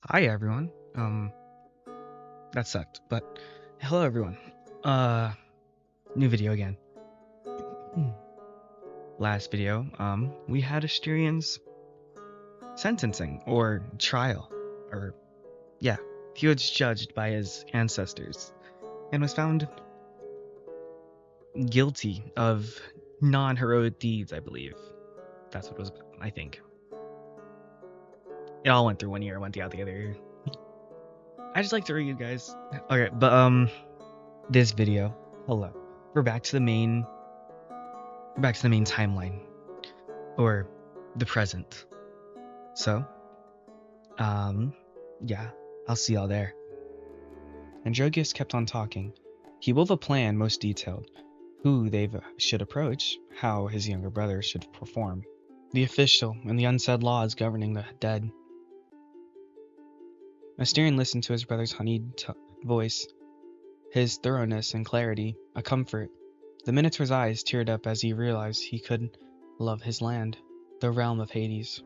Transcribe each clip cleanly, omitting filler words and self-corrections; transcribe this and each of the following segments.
Hi everyone. That sucked, but hello everyone. Uh, New video again. Hmm. Last video, we had Asterian's sentencing or trial, or yeah, he was judged by his ancestors and was found guilty of non-heroic deeds. I believe that's what it was. I think it all went through one ear, went out the other ear. I just like to read you guys. Okay, but this video. Hello. We're back to the main. We're back to the main timeline. Or the present. So, um, yeah, I'll see y'all there. Androgeus kept on talking. He wove a plan most detailed, who they should approach, how his younger brother should perform, the official and the unsaid laws governing the dead. Asterion listened to his brother's honeyed voice, his thoroughness and clarity, a comfort. The Minotaur's eyes teared up as he realized he could love his land, the realm of Hades.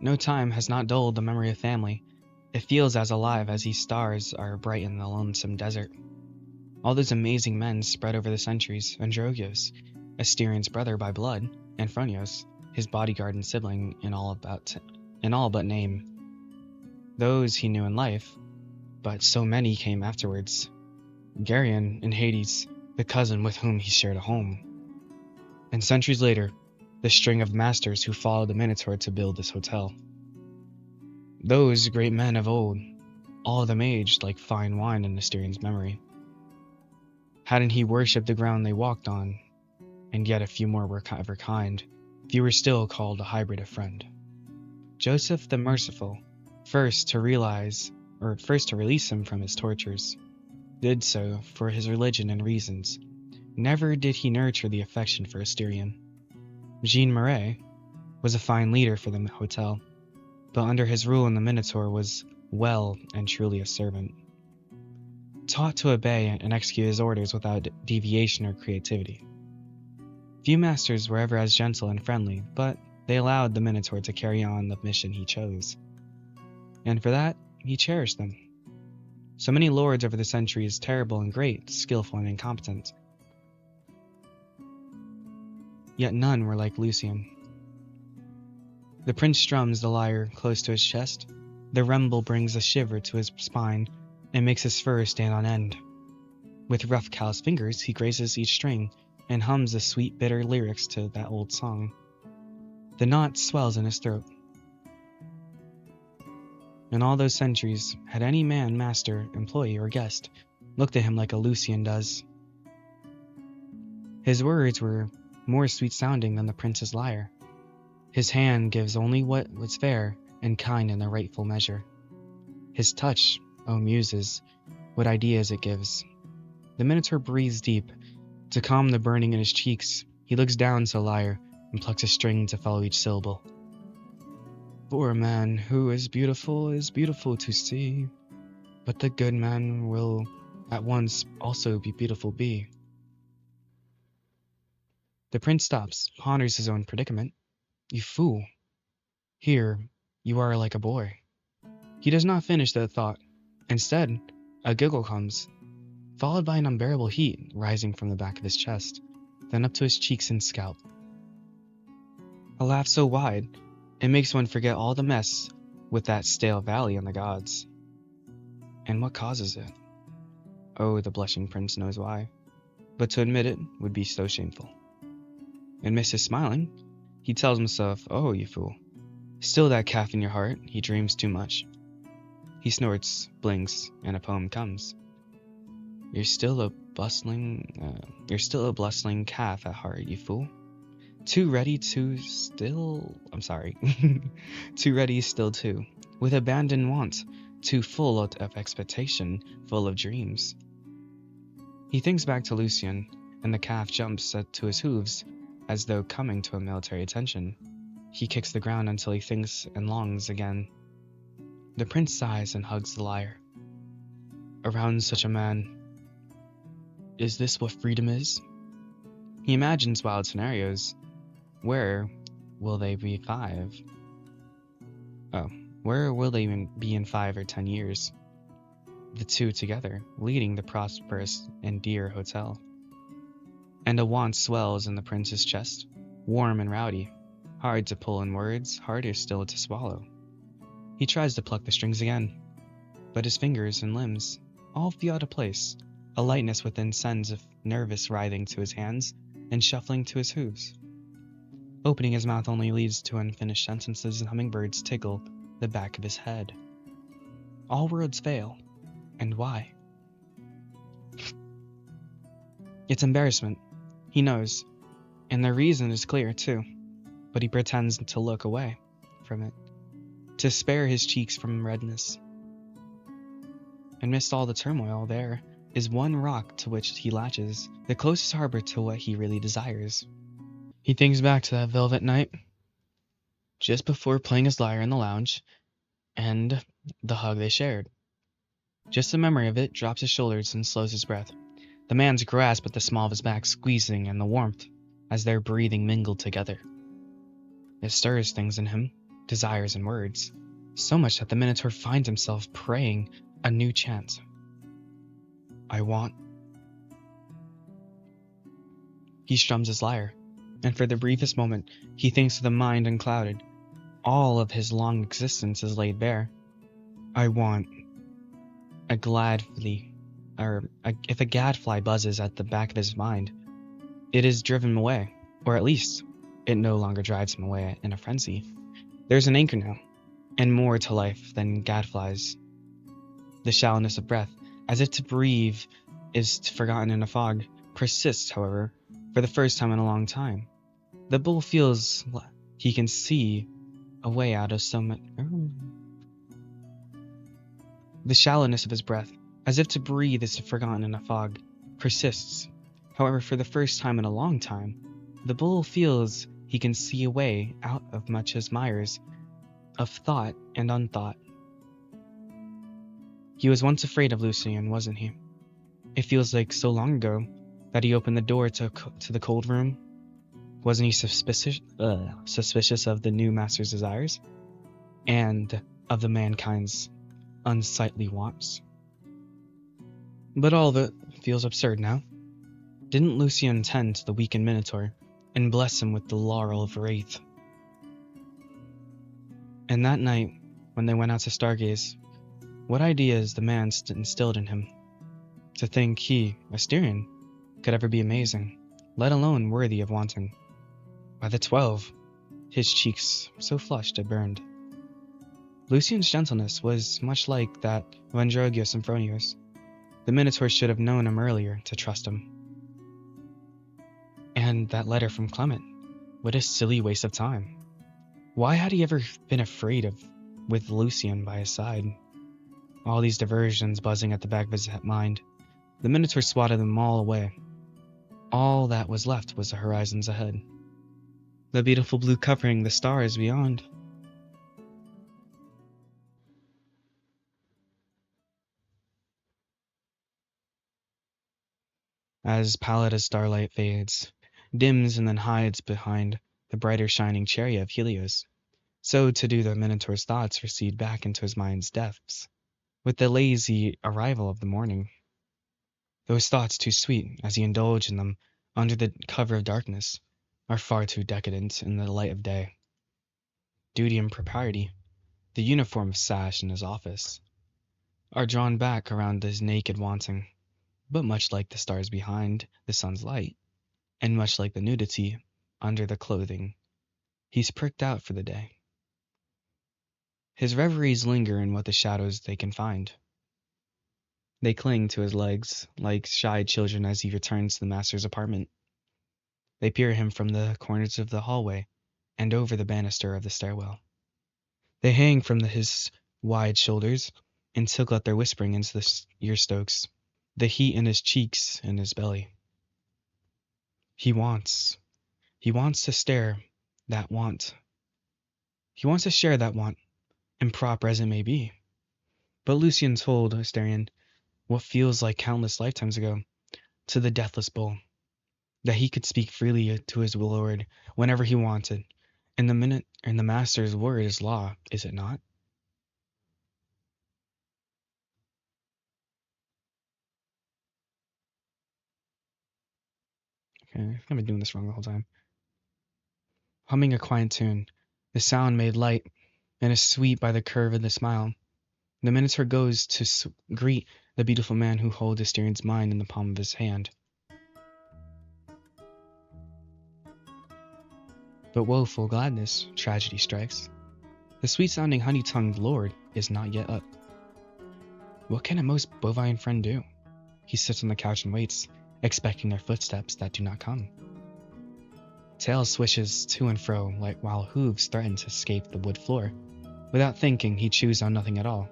No time has not dulled the memory of family. It feels as alive as these stars are bright in the lonesome desert. All those amazing men spread over the centuries, Androgeos, Asterian's brother by blood, and Phronios, his bodyguard and sibling in all but name. Those he knew in life, but so many came afterwards. Geryon in Hades, the cousin with whom he shared a home. And centuries later, the string of masters who followed the Minotaur to build this hotel. Those great men of old, all of them aged like fine wine in Asterian's memory. Hadn't he worshipped the ground they walked on, and yet a few more were of her kind, fewer still called a hybrid of friend. Joseph the Merciful, first to release him from his tortures, did so for his religion and reasons. Never did he nurture the affection for Asterion. Jean Marais was a fine leader for the hotel, but under his rule in the Minotaur was well and truly a servant, taught to obey and execute his orders without deviation or creativity. Few masters were ever as gentle and friendly, but they allowed the Minotaur to carry on the mission he chose. And for that, he cherished them. So many lords over the centuries, terrible and great, skillful and incompetent. Yet none were like Lucian. The prince strums the lyre close to his chest. The rumble brings a shiver to his spine and makes his fur stand on end. With rough calloused fingers, he grazes each string and hums the sweet, bitter lyrics to that old song. The knot swells in his throat. In all those centuries, had any man, master, employee, or guest looked at him like a Lucian does? His words were more sweet-sounding than the prince's lyre. His hand gives only what was fair and kind in the rightful measure. His touch, O muses, what ideas it gives. The Minotaur breathes deep. To calm the burning in his cheeks, he looks down to lyre and plucks a string to follow each syllable. For a man who is beautiful to see, but the good man will at once also be beautiful be. The prince stops, ponders his own predicament. You fool. Here, you are like a boy. He does not finish the thought. Instead, a giggle comes, followed by an unbearable heat rising from the back of his chest, then up to his cheeks and scalp. A laugh so wide, it makes one forget all the mess with that stale valley and the gods. And what causes it? Oh, the blushing prince knows why, but to admit it would be so shameful. Amidst his smiling, he tells himself, oh, you fool. Still that calf in your heart, he dreams too much. He snorts, blinks, and a poem comes. You're still a bustling calf at heart, you fool. Too ready still too, with abandoned want, too full of expectation, full of dreams. He thinks back to Lucian, and the calf jumps to his hooves, as though coming to a military attention. He kicks the ground until he thinks and longs again. The prince sighs and hugs the lyre. Around such a man, is this what freedom is? He imagines wild scenarios. Where will they be Oh, where will they even be in 5 or 10 years? The two together, leading the prosperous and dear hotel. And a want swells in the prince's chest, warm and rowdy, hard to pull in words, harder still to swallow. He tries to pluck the strings again, but his fingers and limbs all feel out of place. A lightness within sends a nervous writhing to his hands and shuffling to his hooves. Opening his mouth only leads to unfinished sentences, and hummingbirds tickle the back of his head. All words fail. And why? It's embarrassment. He knows. And the reason is clear, too. But he pretends to look away from it, to spare his cheeks from redness. Amidst all the turmoil, there is one rock to which he latches, the closest harbor to what he really desires. He thinks back to that velvet night, just before playing his lyre in the lounge, and the hug they shared. Just the memory of it drops his shoulders and slows his breath. The man's grasp at the small of his back squeezing, and the warmth as their breathing mingled together. It stirs things in him, desires and words, so much that the Minotaur finds himself praying a new chant. I want. He strums his lyre, and for the briefest moment he thinks with a mind unclouded. All of his long existence is laid bare. I want. If a gadfly buzzes at the back of his mind, it is driven away, or at least, it no longer drives him away in a frenzy. There's an anchor now, and more to life than gadflies. The shallowness of breath, as if to breathe is forgotten in a fog, persists, however, for the first time in a long time. The bull feels he can see a way out of so much. The shallowness of his breath, as if to breathe is forgotten in a fog, persists. However, for the first time in a long time, the bull feels he can see a way out of much as mires of thought and unthought. He was once afraid of Lucien, wasn't he? It feels like so long ago that he opened the door to the cold room. Wasn't he suspicious of the new master's desires? And of the mankind's unsightly wants? But all of it feels absurd now. Didn't Lucien tend to the weakened Minotaur and bless him with the laurel of wraith? And that night, when they went out to stargaze, what ideas the man instilled in him? To think he, a Styrian, could ever be amazing, let alone worthy of wanting. By the 12, his cheeks so flushed it burned. Lucien's gentleness was much like that of Androgeos and Phronios. The Minotaur should have known him earlier to trust him. And that letter from Clement, what a silly waste of time. Why had he ever been afraid with Lucien by his side? All these diversions buzzing at the back of his mind. The Minotaur swatted them all away. All that was left was the horizons ahead. The beautiful blue covering the stars beyond. As pallid as starlight fades, dims and then hides behind the brighter shining chariot of Helios, so to do the Minotaur's thoughts recede back into his mind's depths, with the lazy arrival of the morning. Those thoughts, too sweet as he indulged in them under the cover of darkness, are far too decadent in the light of day. Duty and propriety, the uniform of sash in his office, are drawn back around his naked wanting, but much like the stars behind the sun's light, and much like the nudity under the clothing, he's pricked out for the day. His reveries linger in what the shadows they can find. They cling to his legs like shy children as he returns to the master's apartment. They peer at him from the corners of the hallway and over the banister of the stairwell. They hang from his wide shoulders and tickle at their whispering into the ear stokes, the heat in his cheeks and his belly. He wants to stare that want. He wants to share that want, improper as it may be. But Lucien told Astarion, what feels like countless lifetimes ago, to the deathless bull, that he could speak freely to his lord whenever he wanted. And the master's word is law, is it not? Okay, I've been doing this wrong the whole time. Humming a quiet tune, the sound made light and is sweet by the curve of the smile. The Minotaur goes to greet the beautiful man who holds Astarian's mind in the palm of his hand. But woeful gladness, tragedy strikes. The sweet-sounding honey-tongued lord is not yet up. What can a most bovine friend do? He sits on the couch and waits, expecting their footsteps that do not come. Tail swishes to and fro while hooves threaten to escape the wood floor. Without thinking, he chews on nothing at all,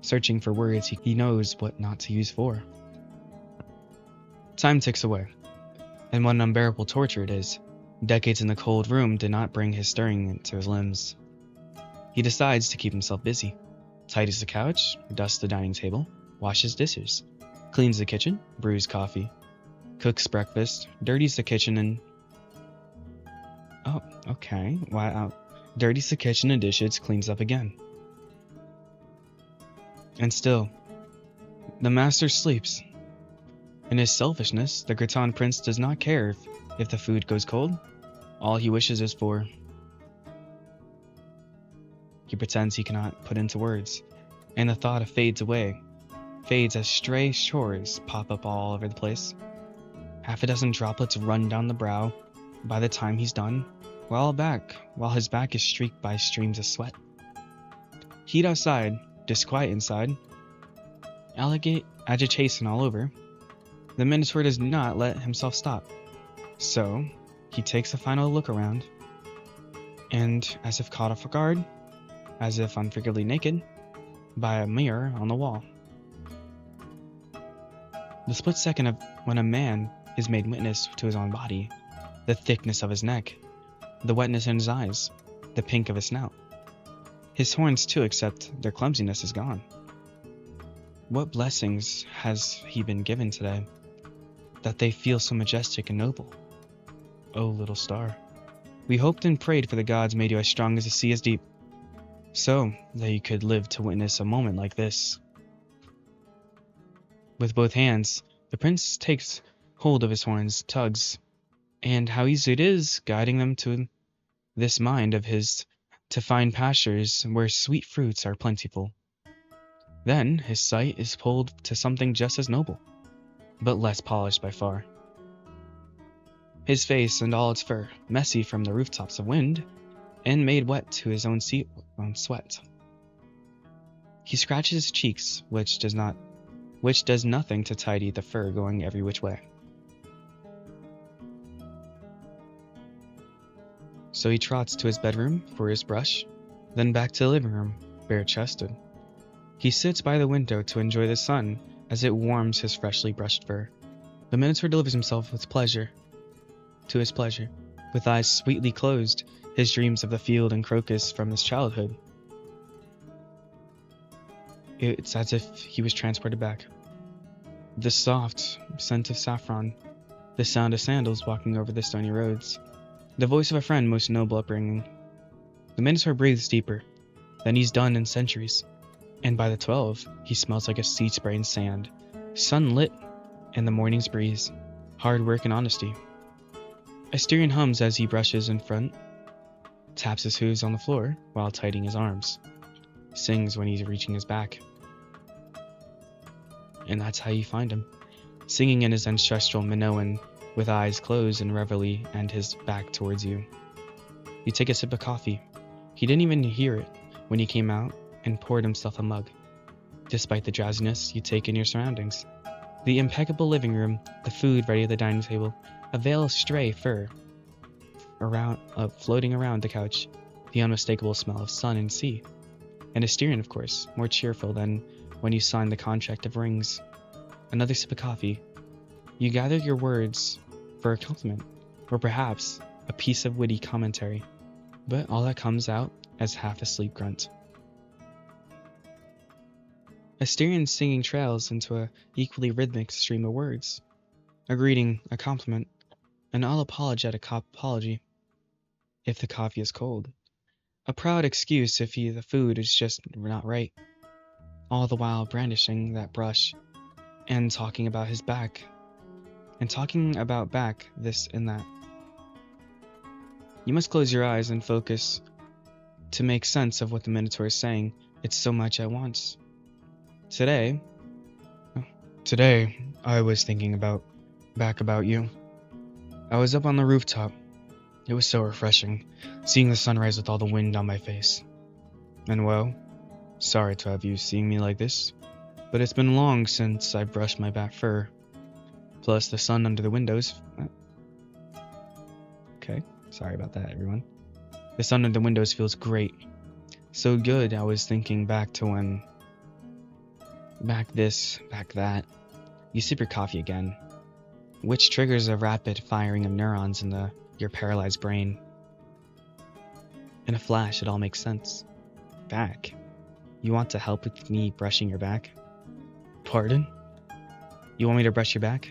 searching for words he knows what not to use for. Time ticks away, and what an unbearable torture it is. Decades in the cold room did not bring his stirring into his limbs. He decides to keep himself busy. Tidies the couch, dusts the dining table, washes dishes, cleans the kitchen, brews coffee, cooks breakfast, dirties the kitchen and... Oh, okay. Wow. Dirties the kitchen and dishes, cleans up again. And still, the master sleeps. In his selfishness, the Gratin prince does not care if the food goes cold. All he wishes is for... He pretends he cannot put into words, and the thought fades away. Fades as stray shores pop up all over the place. Half a dozen droplets run down the brow by the time he's done, while his back is streaked by streams of sweat. Heat outside, disquiet inside, agitation all over. The Minotaur does not let himself stop. So, he takes a final look around, and as if caught off guard, as if unforgivably naked, by a mirror on the wall. The split second of when a man is made witness to his own body, the thickness of his neck, the wetness in his eyes, the pink of his snout. His horns too, except their clumsiness is gone. What blessings has he been given today, that they feel so majestic and noble? Oh, little star, we hoped and prayed for the gods made you as strong as the sea is deep, so that you could live to witness a moment like this. With both hands, the prince takes hold of his horns, tugs, and how easy it is guiding them to this mind of his to find pastures where sweet fruits are plentiful. Then his sight is pulled to something just as noble, but less polished by far. His face and all its fur, messy from the rooftops of wind, and made wet to his own sweat. He scratches his cheeks, which does nothing to tidy the fur going every which way. So he trots to his bedroom for his brush, then back to the living room, bare-chested. He sits by the window to enjoy the sun as it warms his freshly brushed fur. The Minotaur delivers himself to his pleasure, with eyes sweetly closed, his dreams of the field and crocus from his childhood. It's as if he was transported back. The soft scent of saffron, the sound of sandals walking over the stony roads, the voice of a friend most noble upbringing. The Minotaur breathes deeper than he's done in centuries, and by the 12, he smells like a sea spray in sand, sunlit in the morning's breeze, hard work and honesty. Astarian hums as he brushes in front, taps his hooves on the floor while tightening his arms, sings when he's reaching his back. And that's how you find him, singing in his ancestral Minoan, with eyes closed in reverie and his back towards you. You take a sip of coffee. He didn't even hear it when he came out and poured himself a mug. Despite the drowsiness, you take in your surroundings. The impeccable living room, the food ready at the dining table, a veil of stray fur floating around the couch, the unmistakable smell of sun and sea. And Astarian, of course, more cheerful than when you signed the contract of rings. Another sip of coffee. You gather your words for a compliment, or perhaps a piece of witty commentary, but all that comes out as half a sleep grunt. Astarian's singing trails into a equally rhythmic stream of words. A greeting, a compliment, an all-apologetic apology if the coffee is cold, a proud excuse if the food is just not right, all the while brandishing that brush and talking about his back, and talking about back, this and that. You must close your eyes and focus to make sense of what the Minotaur is saying. It's so much at once. Today, I was thinking about you. I was up on the rooftop. It was so refreshing, seeing the sunrise with all the wind on my face. And well, sorry to have you seeing me like this, but it's been long since I brushed my back fur. Plus the sun under the windows. Okay, sorry about that, everyone. The sun under the windows feels great. So good, I was thinking back to when... Back this, back that. You sip your coffee again, which triggers a rapid firing of neurons in your paralyzed brain. In a flash, it all makes sense. Back? You want to help with me brushing your back? Pardon? You want me to brush your back?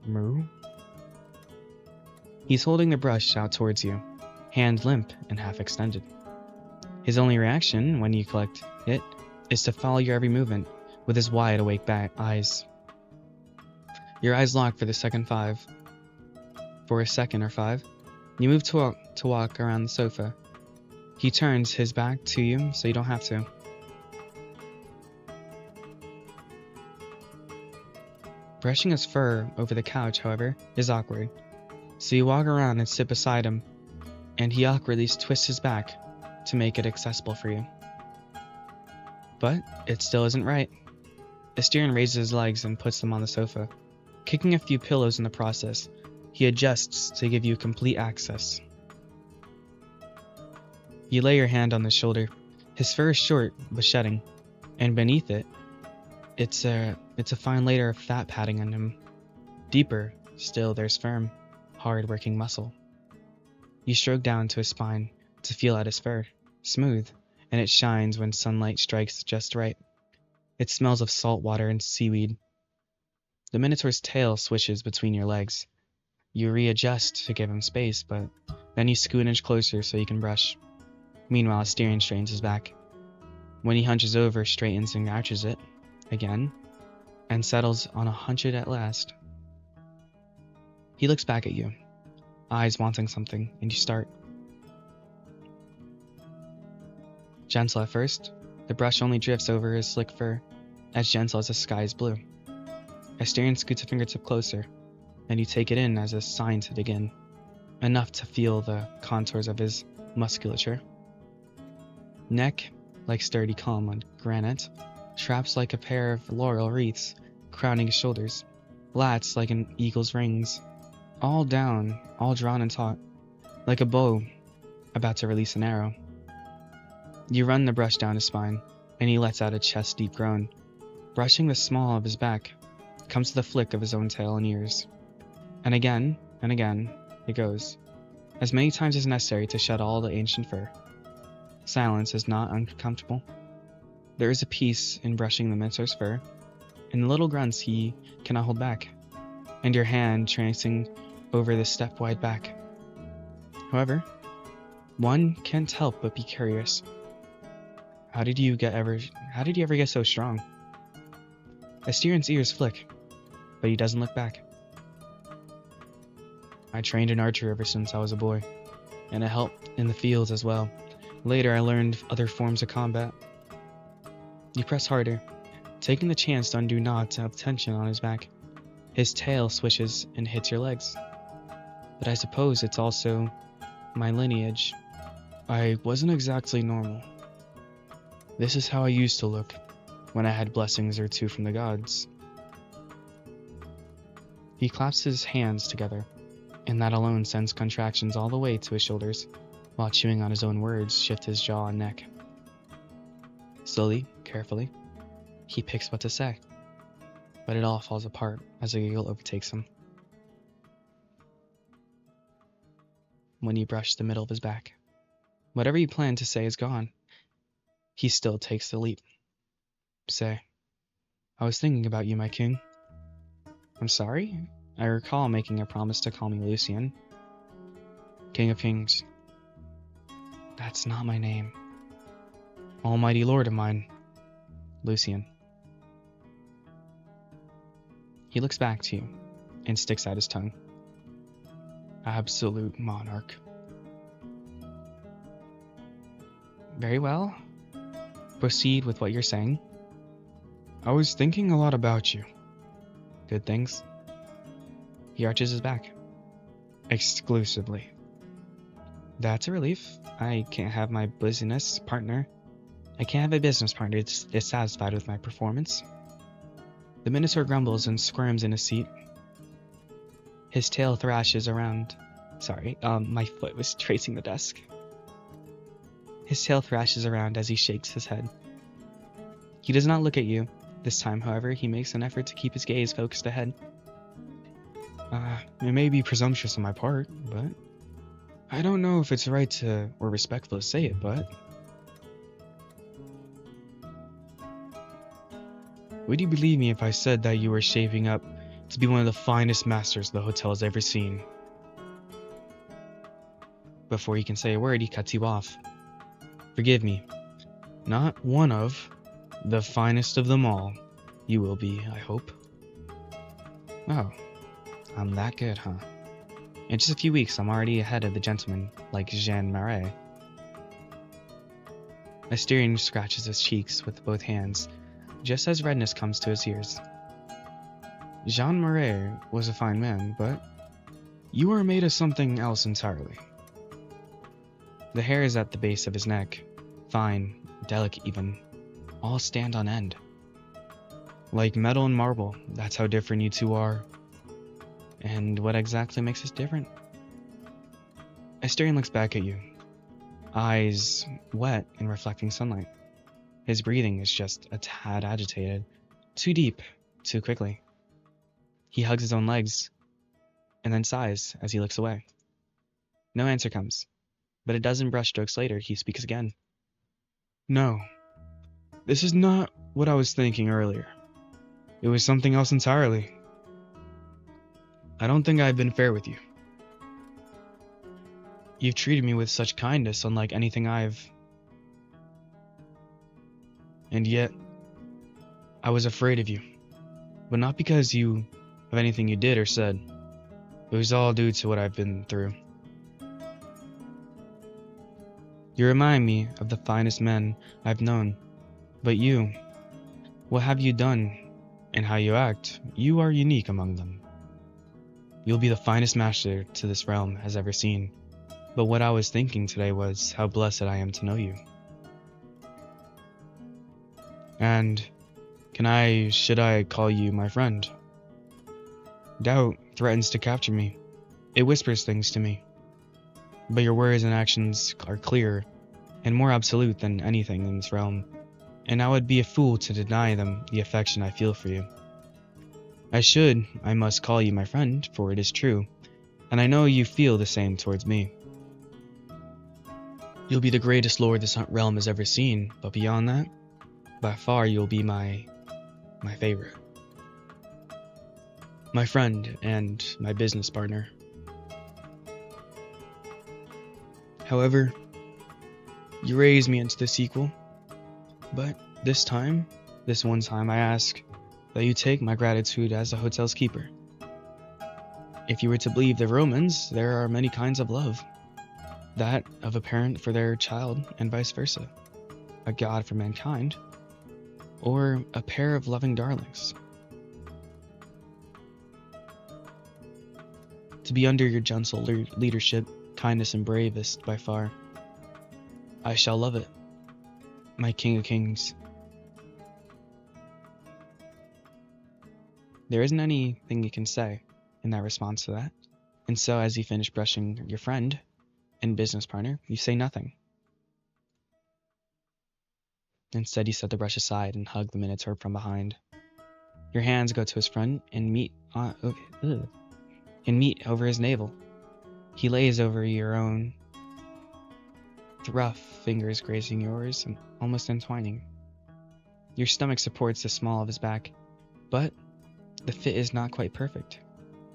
Moo? He's holding the brush out towards you, hand limp and half extended. His only reaction when you collect it is to follow your every movement with his wide awake eyes. Your eyes lock for a second or five. You move to walk around the sofa. He turns his back to you so you don't have to. Brushing his fur over the couch, however, is awkward. So you walk around and sit beside him, and he awkwardly twists his back to make it accessible for you. But it still isn't right. Asterion raises his legs and puts them on the sofa. Kicking a few pillows in the process, he adjusts to give you complete access. You lay your hand on his shoulder. His fur is short but shedding, and beneath it, it's a fine layer of fat padding on him. Deeper still, there's firm, hard-working muscle. You stroke down to his spine to feel at his fur, smooth, and it shines when sunlight strikes just right. It smells of salt water and seaweed. The Minotaur's tail swishes between your legs. You readjust to give him space, but then you scoot an inch closer so you can brush. Meanwhile, Asterion strains his back. When he hunches over, straightens and arches it, again, and settles on a hunching at last. He looks back at you, eyes wanting something, and you start. Gentle at first, the brush only drifts over his slick fur, as gentle as the sky's blue. Asterion scoots a fingertip closer, and you take it in as a sign to dig in, enough to feel the contours of his musculature. Neck, like sturdy calm on granite, traps like a pair of laurel wreaths crowning his shoulders, lats like an eagle's rings, all down, all drawn and taut, like a bow about to release an arrow. You run the brush down his spine, and he lets out a chest-deep groan. Brushing the small of his back, comes to the flick of his own tail and ears. And again, it goes, as many times as necessary to shed all the ancient fur. Silence is not uncomfortable. There is a peace in brushing the Minotaur's fur, and the little grunts he cannot hold back, and your hand tracing over the step-wide back. However, one can't help but be curious. How did you ever get so strong? Asterion's ears flick, but he doesn't look back. I trained in archery ever since I was a boy, and it helped in the fields as well. Later, I learned other forms of combat. You press harder, taking the chance to undo knots and have tension on his back. His tail swishes and hits your legs. But I suppose it's also my lineage. I wasn't exactly normal. This is how I used to look when I had blessings or two from the gods. He claps his hands together, and that alone sends contractions all the way to his shoulders, while chewing on his own words shift his jaw and neck. Slowly, carefully, he picks what to say, but it all falls apart as a giggle overtakes him. When you brush the middle of his back, whatever you planned to say is gone. He still takes the leap. Say, I was thinking about you, my king. I'm sorry? I recall making a promise to call me Lucian. King of Kings. That's not my name. Almighty Lord of mine. Lucian. He looks back to you and sticks out his tongue. Absolute monarch. Very well. Proceed with what you're saying. I was thinking a lot about you. Good things. He arches his back. Exclusively. That's a relief. I can't have my business partner. I can't have a business partner dissatisfied with my performance. The Minotaur grumbles and squirms in his seat. His tail thrashes around. Sorry, my foot was tracing the desk. His tail thrashes around as he shakes his head. He does not look at you. This time, however, he makes an effort to keep his gaze focused ahead. It may be presumptuous on my part, but I don't know if it's right to or respectful to say it, but would you believe me if I said that you were shaping up to be one of the finest masters the hotel has ever seen? Before you can say a word, he cuts you off. Forgive me. Not one of, the finest of them all. You will be, I hope. Oh, I'm that good, huh? In just a few weeks, I'm already ahead of the gentleman, like Jean Marais. Asterion scratches his cheeks with both hands, just as redness comes to his ears. Jean Marais was a fine man, but you are made of something else entirely. The hairs at the base of his neck, fine, delicate even, all stand on end. Like metal and marble, that's how different you two are. And what exactly makes us different? Asterion looks back at you, eyes wet in reflecting sunlight. His breathing is just a tad agitated, too deep, too quickly. He hugs his own legs, and then sighs as he looks away. No answer comes, but a dozen brushstrokes later, he speaks again. No, this is not what I was thinking earlier. It was something else entirely. I don't think I've been fair with you. You've treated me with such kindness, unlike anything I've... And yet, I was afraid of you. But not because of anything you did or said. It was all due to what I've been through. You remind me of the finest men I've known. But you, what have you done and how you act, you are unique among them. You'll be the finest master to this realm has ever seen. But what I was thinking today was how blessed I am to know you. And should I call you my friend? Doubt threatens to capture me. It whispers things to me. But your words and actions are clearer and more absolute than anything in this realm, and I would be a fool to deny them the affection I feel for you. I must call you my friend, for it is true, and I know you feel the same towards me. You'll be the greatest lord this realm has ever seen, but beyond that, by far you'll be my favorite. My friend and my business partner. However, you raised me into the sequel, but this one time I ask that you take my gratitude as the hotel's keeper. If you were to believe the Romans, there are many kinds of love. That of a parent for their child and vice versa. A god for mankind, or a pair of loving darlings. To be under your gentle leadership, kindness and bravest by far. I shall love it, my King of Kings. There isn't anything you can say in that response to that, and so as you finish brushing your friend and business partner, you say nothing. Instead, you set the brush aside and hug the Minotaur from behind. Your hands go to his front and meet over his navel. He lays over your own, rough fingers grazing yours and almost entwining. Your stomach supports the small of his back, but The fit is not quite perfect.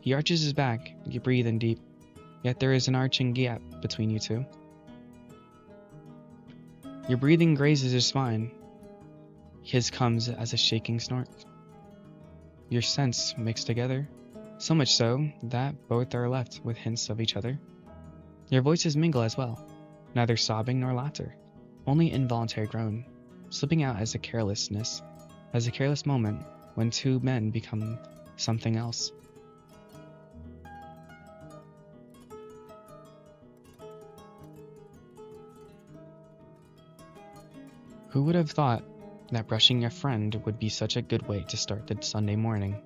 He arches his back, you breathe in deep, yet there is an arching gap between you two. Your breathing grazes his spine. His comes as a shaking snort. Your scents mix together, so much so that both are left with hints of each other. Your voices mingle as well, neither sobbing nor laughter, only involuntary groan, slipping out as a careless moment when two men become something else. Who would have thought that brushing a friend would be such a good way to start the Sunday morning?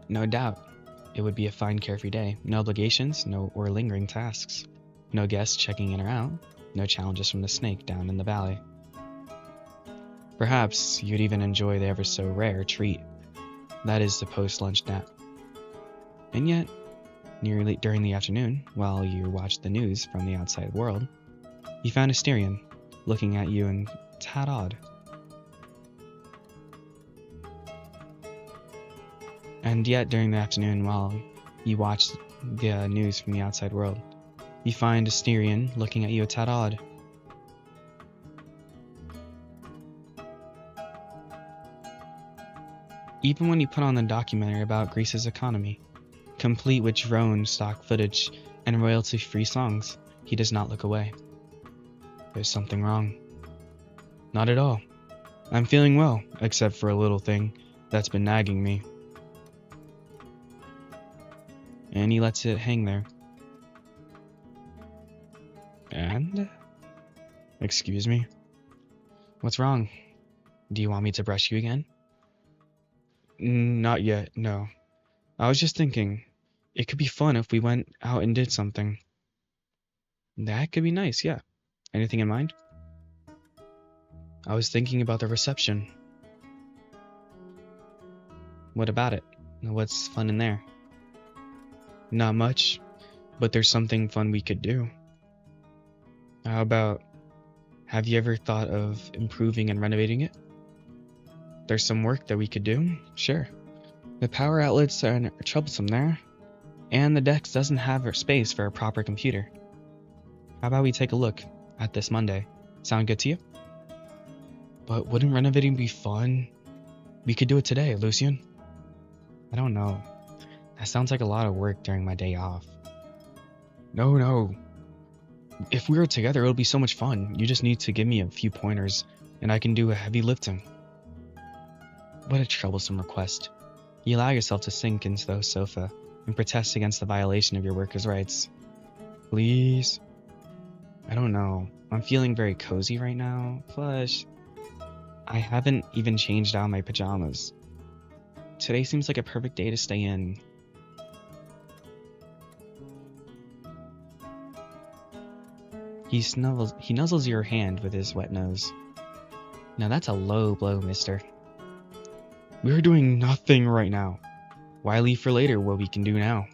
No doubt, it would be a fine carefree day. No obligations, or lingering tasks. No guests checking in or out. No challenges from the snake down in the valley. Perhaps you'd even enjoy the ever so rare treat that is the post-lunch nap. And yet, nearly during the afternoon, while you watched the news from the outside world, you found a Styrian looking at you and tad odd. And yet, during the afternoon, while you watched the news from the outside world, you find a Styrian looking at you a tad odd. Even when you put on the documentary about Greece's economy, complete with drone stock footage and royalty-free songs, he does not look away. There's something wrong. Not at all. I'm feeling well, except for a little thing that's been nagging me. And he lets it hang there. And? Excuse me? What's wrong? Do you want me to brush you again? Not yet, no. I was just thinking, it could be fun if we went out and did something. That could be nice, yeah. Anything in mind? I was thinking about the reception. What about it? What's fun in there? Not much, but there's something fun we could do. How about, have you ever thought of improving and renovating it? There's some work that we could do, sure. The power outlets are troublesome there, and the desk doesn't have space for a proper computer. How about we take a look at this Monday? Sound good to you? But wouldn't renovating be fun? We could do it today, Lucian. I don't know. That sounds like a lot of work during my day off. No. If we were together, it'll be so much fun. You just need to give me a few pointers, and I can do a heavy lifting. What a troublesome request. You allow yourself to sink into the sofa and protest against the violation of your workers' rights. Please? I don't know. I'm feeling very cozy right now. Plus, I haven't even changed out my pajamas. Today seems like a perfect day to stay in. He nuzzles your hand with his wet nose. Now that's a low blow, mister. We're doing nothing right now. Why leave for later what we can do now?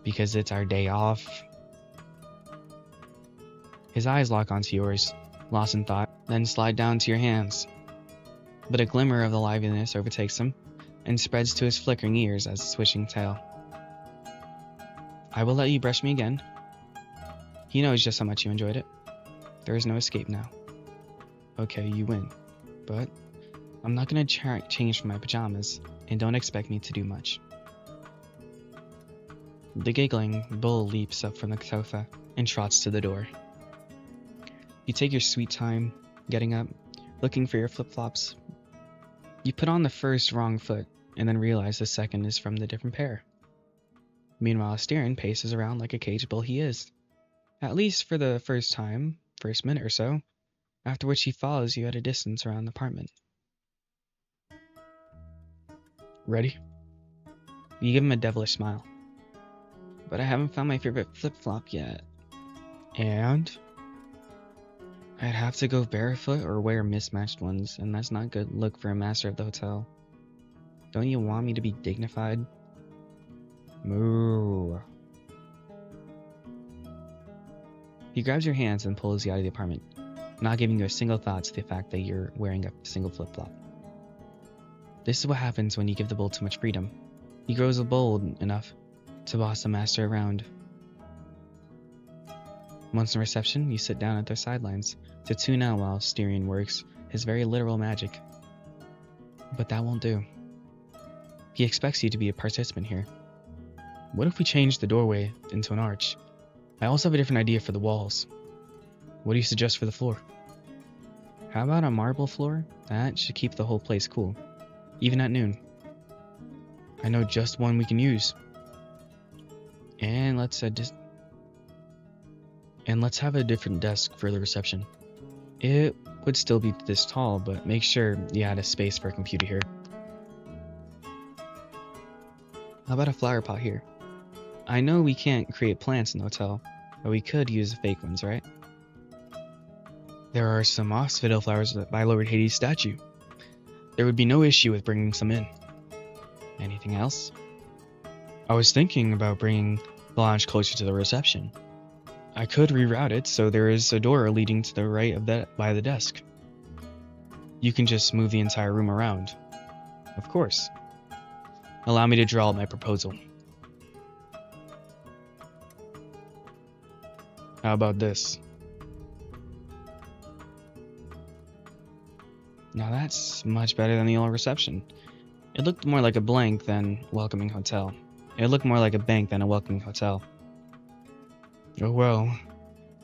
Because it's our day off. His eyes lock onto yours, lost in thought, then slide down to your hands. But a glimmer of the liveliness overtakes him and spreads to his flickering ears as a swishing tail. I will let you brush me again. He knows just how much you enjoyed it. There is no escape now. Okay, you win. But I'm not going to change from my pajamas, and don't expect me to do much. The giggling bull leaps up from the sofa and trots to the door. You take your sweet time, getting up, looking for your flip-flops. You put on the first wrong foot, and then realize the second is from the different pair. Meanwhile, Styrian paces around like a caged bull he is. At least for the first minute or so, after which he follows you at a distance around the apartment. Ready? You give him a devilish smile. But I haven't found my favorite flip-flop yet. And? I'd have to go barefoot or wear mismatched ones, and that's not a good look for a master of the hotel. Don't you want me to be dignified? Moo. He grabs your hands and pulls you out of the apartment, not giving you a single thought to the fact that you're wearing a single flip-flop. This is what happens when you give the bull too much freedom. He grows bold enough to boss the master around. Once in reception, you sit down at their sidelines to tune out while Styrian works his very literal magic. But that won't do. He expects you to be a participant here. What if we change the doorway into an arch? I also have a different idea for the walls. What do you suggest for the floor? How about a marble floor? That should keep the whole place cool, even at noon. I know just one we can use. And let's have a different desk for the reception. It would still be this tall, but make sure you add a space for a computer here. How about a flower pot here? I know we can't create plants in the hotel, but we could use fake ones, right? There are some hospital flowers by Lord Hades' statue. There would be no issue with bringing some in. Anything else? I was thinking about bringing the lounge closer to the reception. I could reroute it so there is a door leading to the right of that by the desk. You can just move the entire room around. Of course. Allow me to draw out my proposal. How about this? Now that's much better than the old reception. It looked more like a blank than welcoming hotel. It looked more like a bank than a welcoming hotel. Oh well,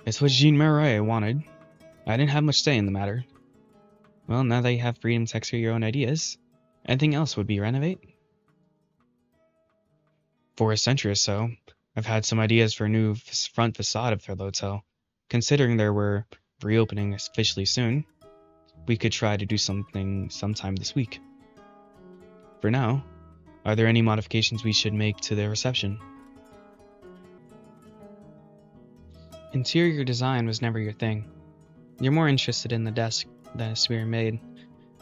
it's what Jean Marais wanted. I didn't have much say in the matter. Well, now that you have freedom to execute your own ideas, anything else would be renovate? For a century or so, I've had some ideas for a new front facade of the hotel. Considering there were reopening officially soon, we could try to do something sometime this week. For now, are there any modifications we should make to the reception? Interior design was never your thing. You're more interested in the desk than a sphere made,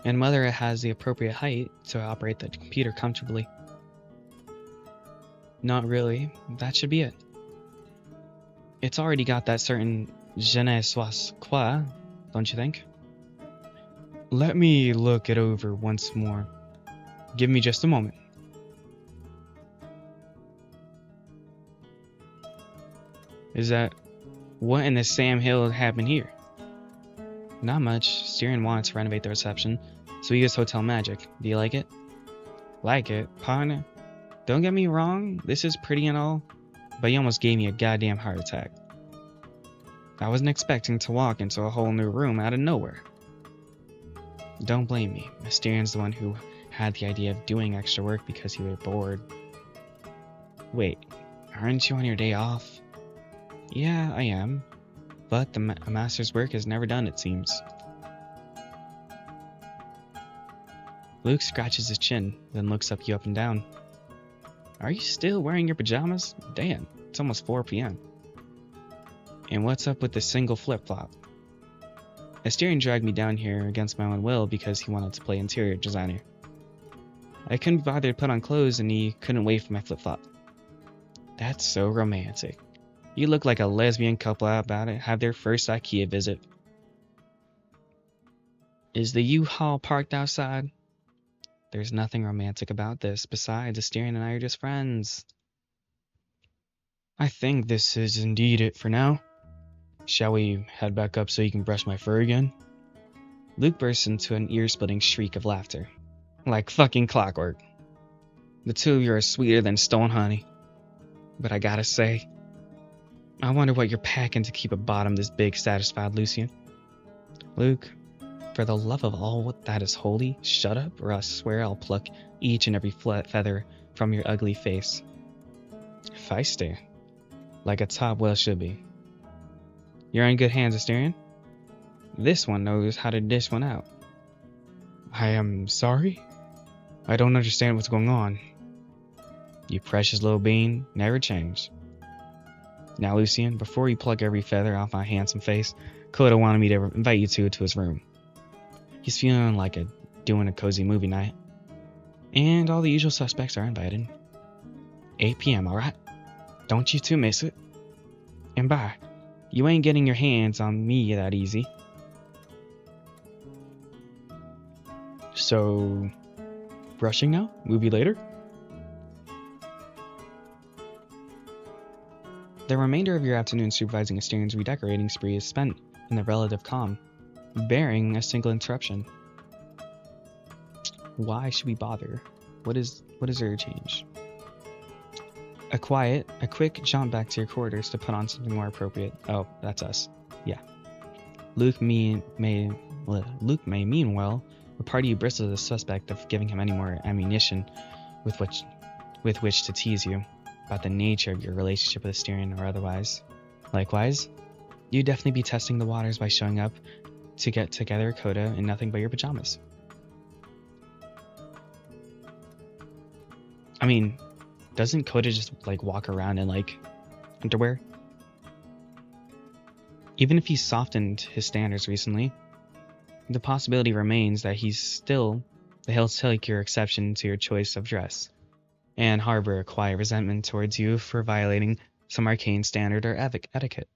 and whether it has the appropriate height to operate the computer comfortably. Not really. That should be it. It's already got that certain je ne sais quoi, don't you think? Let me look it over once more. Give me just a moment. Is that... What in the Sam Hill happened here? Not much. Styrian wanted to renovate the reception, so we used hotel magic. Do you like it? Like it? Partner? Don't get me wrong, this is pretty and all, but you almost gave me a goddamn heart attack. I wasn't expecting to walk into a whole new room out of nowhere. Don't blame me. Styrian's the one who had the idea of doing extra work because he was bored. Wait, aren't you on your day off? Yeah, I am. But the master's work is never done, it seems. Luke scratches his chin, then looks you up and down. Are you still wearing your pajamas? Damn, it's almost 4 p.m. And what's up with the single flip-flop? Styrian dragged me down here against my own will because he wanted to play interior designer. I couldn't be bothered to put on clothes and he couldn't wait for my flip-flop. That's so romantic. You look like a lesbian couple out about it, have their first IKEA visit. Is the U-Haul parked outside? There's nothing romantic about this. Besides, Styrian and I are just friends. I think this is indeed it for now. Shall we head back up so you can brush my fur again? Luke bursts into an ear-splitting shriek of laughter. Like fucking clockwork. The two of you are sweeter than stone honey. But I gotta say, I wonder what you're packing to keep a bottom this big, satisfied Lucian. Luke, for the love of all that is holy, shut up, or I swear I'll pluck each and every feather from your ugly face. Feisty, like a top whale should be. You're in good hands, Styrian. This one knows how to dish one out. I am sorry? I don't understand what's going on. You precious little bean, never change. Now, Lucian, before you pluck every feather off my handsome face, Coda wanted me to invite you two to his room. He's feeling like doing a cozy movie night. And all the usual suspects are invited. 8 p.m., alright? Don't you two miss it. And bye. You ain't getting your hands on me that easy. So, Rushing now? Movie later? The remainder of your afternoon supervising Asterian's redecorating spree is spent in the relative calm, bearing a single interruption. Why should we bother? What is there to change? A quick jaunt back to your quarters to put on something more appropriate. Oh, that's us. Yeah. Luke may meanwhile report you bristle the suspect of giving him any more ammunition with which to tease you about the nature of your relationship with Asterian or otherwise. Likewise, you'd definitely be testing the waters by showing up to get together Coda in nothing but your pajamas. I mean, doesn't Coda just walk around in underwear? Even if he's softened his standards recently, the possibility remains that he'll take your exception to your choice of dress and harbor a quiet resentment towards you for violating some arcane standard or etiquette.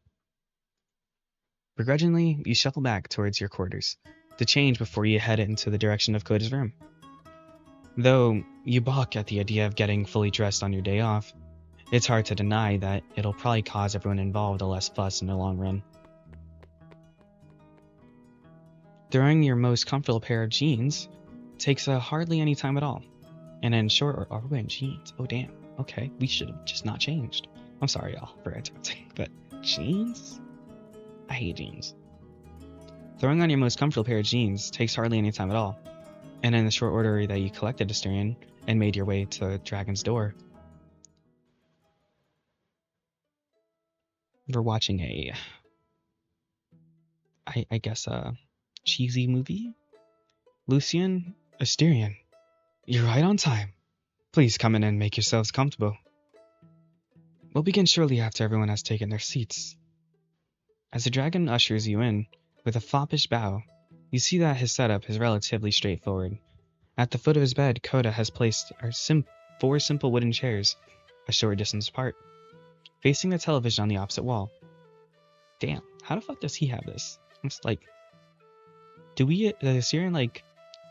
Begrudgingly, you shuffle back towards your quarters to change before you head into the direction of Coda's room. Though you balk at the idea of getting fully dressed on your day off, it's hard to deny that it'll probably cause everyone involved a less fuss in the long run. Throwing your most comfortable pair of jeans takes hardly any time at all. And in short, we're wearing jeans. Oh damn. Okay, we should have just not changed. I'm sorry y'all for interrupting, but jeans? I hate jeans. Throwing on your most comfortable pair of jeans takes hardly any time at all. And in the short order that you collected Asterian and made your way to Dragon's Door, we're watching a cheesy movie? Lucian, Asterian, you're right on time. Please come in and make yourselves comfortable. We'll begin shortly after everyone has taken their seats. As the dragon ushers you in, with a foppish bow, you see that his setup is relatively straightforward. At the foot of his bed, Coda has placed four simple wooden chairs, a short distance apart, facing the television on the opposite wall. Damn, how the fuck does he have this? I'm just does Asterian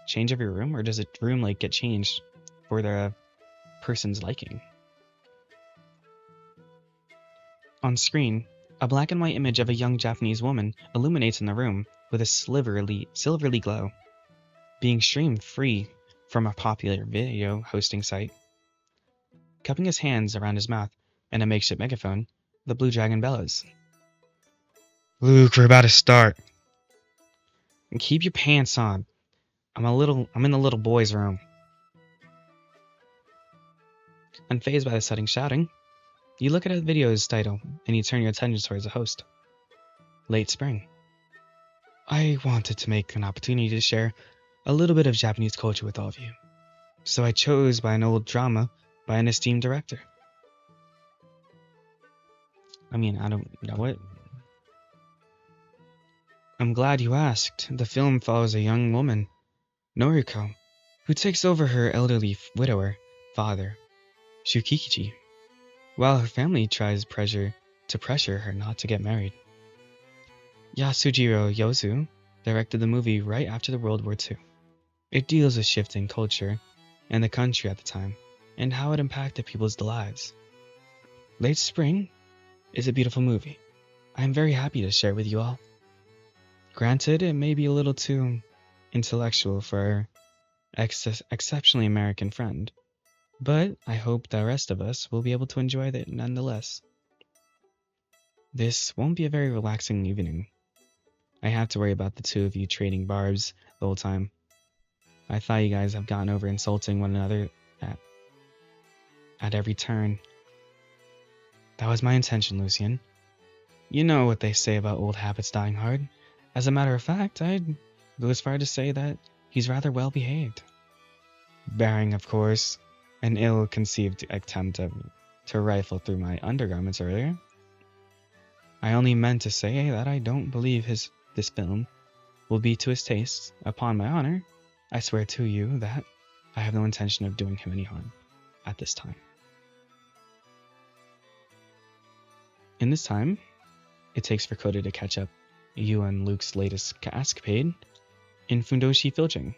change every room, or does a room get changed for the person's liking? On screen, a black and white image of a young Japanese woman illuminates in the room with a silvery glow, being streamed free from a popular video hosting site. Cupping his hands around his mouth and a makeshift megaphone, the blue dragon bellows. Luke, we're about to start. And keep your pants on. I'm in the little boy's room. Unfazed by the sudden shouting, you look at the video's title and you turn your attention towards the host. Late spring. I wanted to make an opportunity to share a little bit of Japanese culture with all of you, so I chose by an old drama by an esteemed director. I mean, I don't know what. I'm glad you asked. The film follows a young woman, Noriko, who takes over her elderly widower father, Shukichi, while her family tries to pressure her not to get married. Yasujiro Yozu directed the movie right after the World War II. It deals with shifting culture and the country at the time, and how it impacted people's lives. Late Spring is a beautiful movie. I am very happy to share with you all. Granted, it may be a little too intellectual for our exceptionally American friend, but I hope the rest of us will be able to enjoy it nonetheless. This won't be a very relaxing evening. I have to worry about the two of you trading barbs the whole time. I thought you guys have gotten over insulting one another at every turn. That was my intention, Lucian. You know what they say about old habits dying hard. As a matter of fact, I'd go as far to say that he's rather well behaved. Barring, of course, an ill-conceived attempt to rifle through my undergarments earlier. I only meant to say that I don't believe this film will be to his taste. Upon my honor, I swear to you that I have no intention of doing him any harm at this time. In this time it takes for Coda to catch up you and Luke's latest escapade in Fundoshi filching.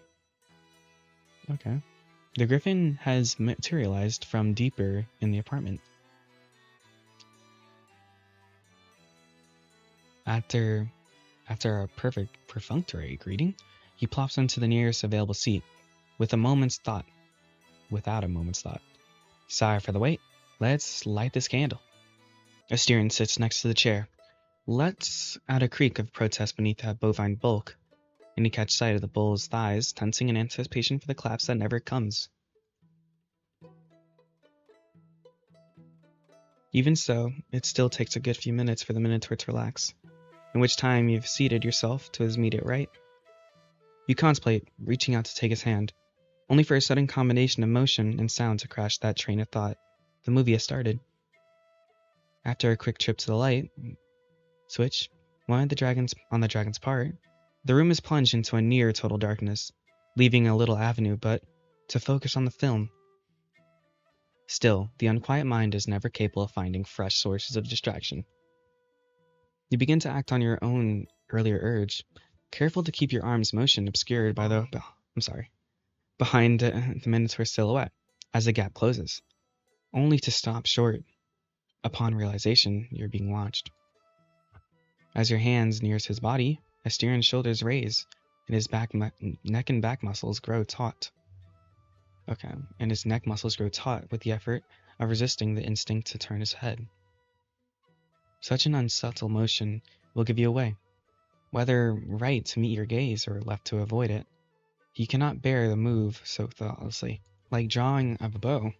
Okay. The griffin has materialized from deeper in the apartment. After a perfect perfunctory greeting, he plops onto the nearest available seat without a moment's thought. Sorry for the wait. Let's light this candle. Asterion sits next to the chair, lets out a creak of protest beneath that bovine bulk, and he catches sight of the bull's thighs, tensing in anticipation for the collapse that never comes. Even so, it still takes a good few minutes for the Minotaur to relax, in which time you've seated yourself to his immediate right. You contemplate reaching out to take his hand, only for a sudden combination of motion and sound to crash that train of thought. The movie has started. After a quick trip to the light switch, on the dragon's part, the room is plunged into a near total darkness, leaving a little avenue but to focus on the film. Still, the unquiet mind is never capable of finding fresh sources of distraction. You begin to act on your own earlier urge, careful to keep your arm's motion obscured by behind the Minotaur's silhouette as the gap closes, only to stop short upon realization you're being watched. As your hands nears his body, Asterion's shoulders raise, and his neck and back muscles grow taut. And his neck muscles grow taut with the effort of resisting the instinct to turn his head. Such an unsubtle motion will give you away, whether right to meet your gaze or left to avoid it. He cannot bear the move so thoughtlessly. Like drawing of a bow,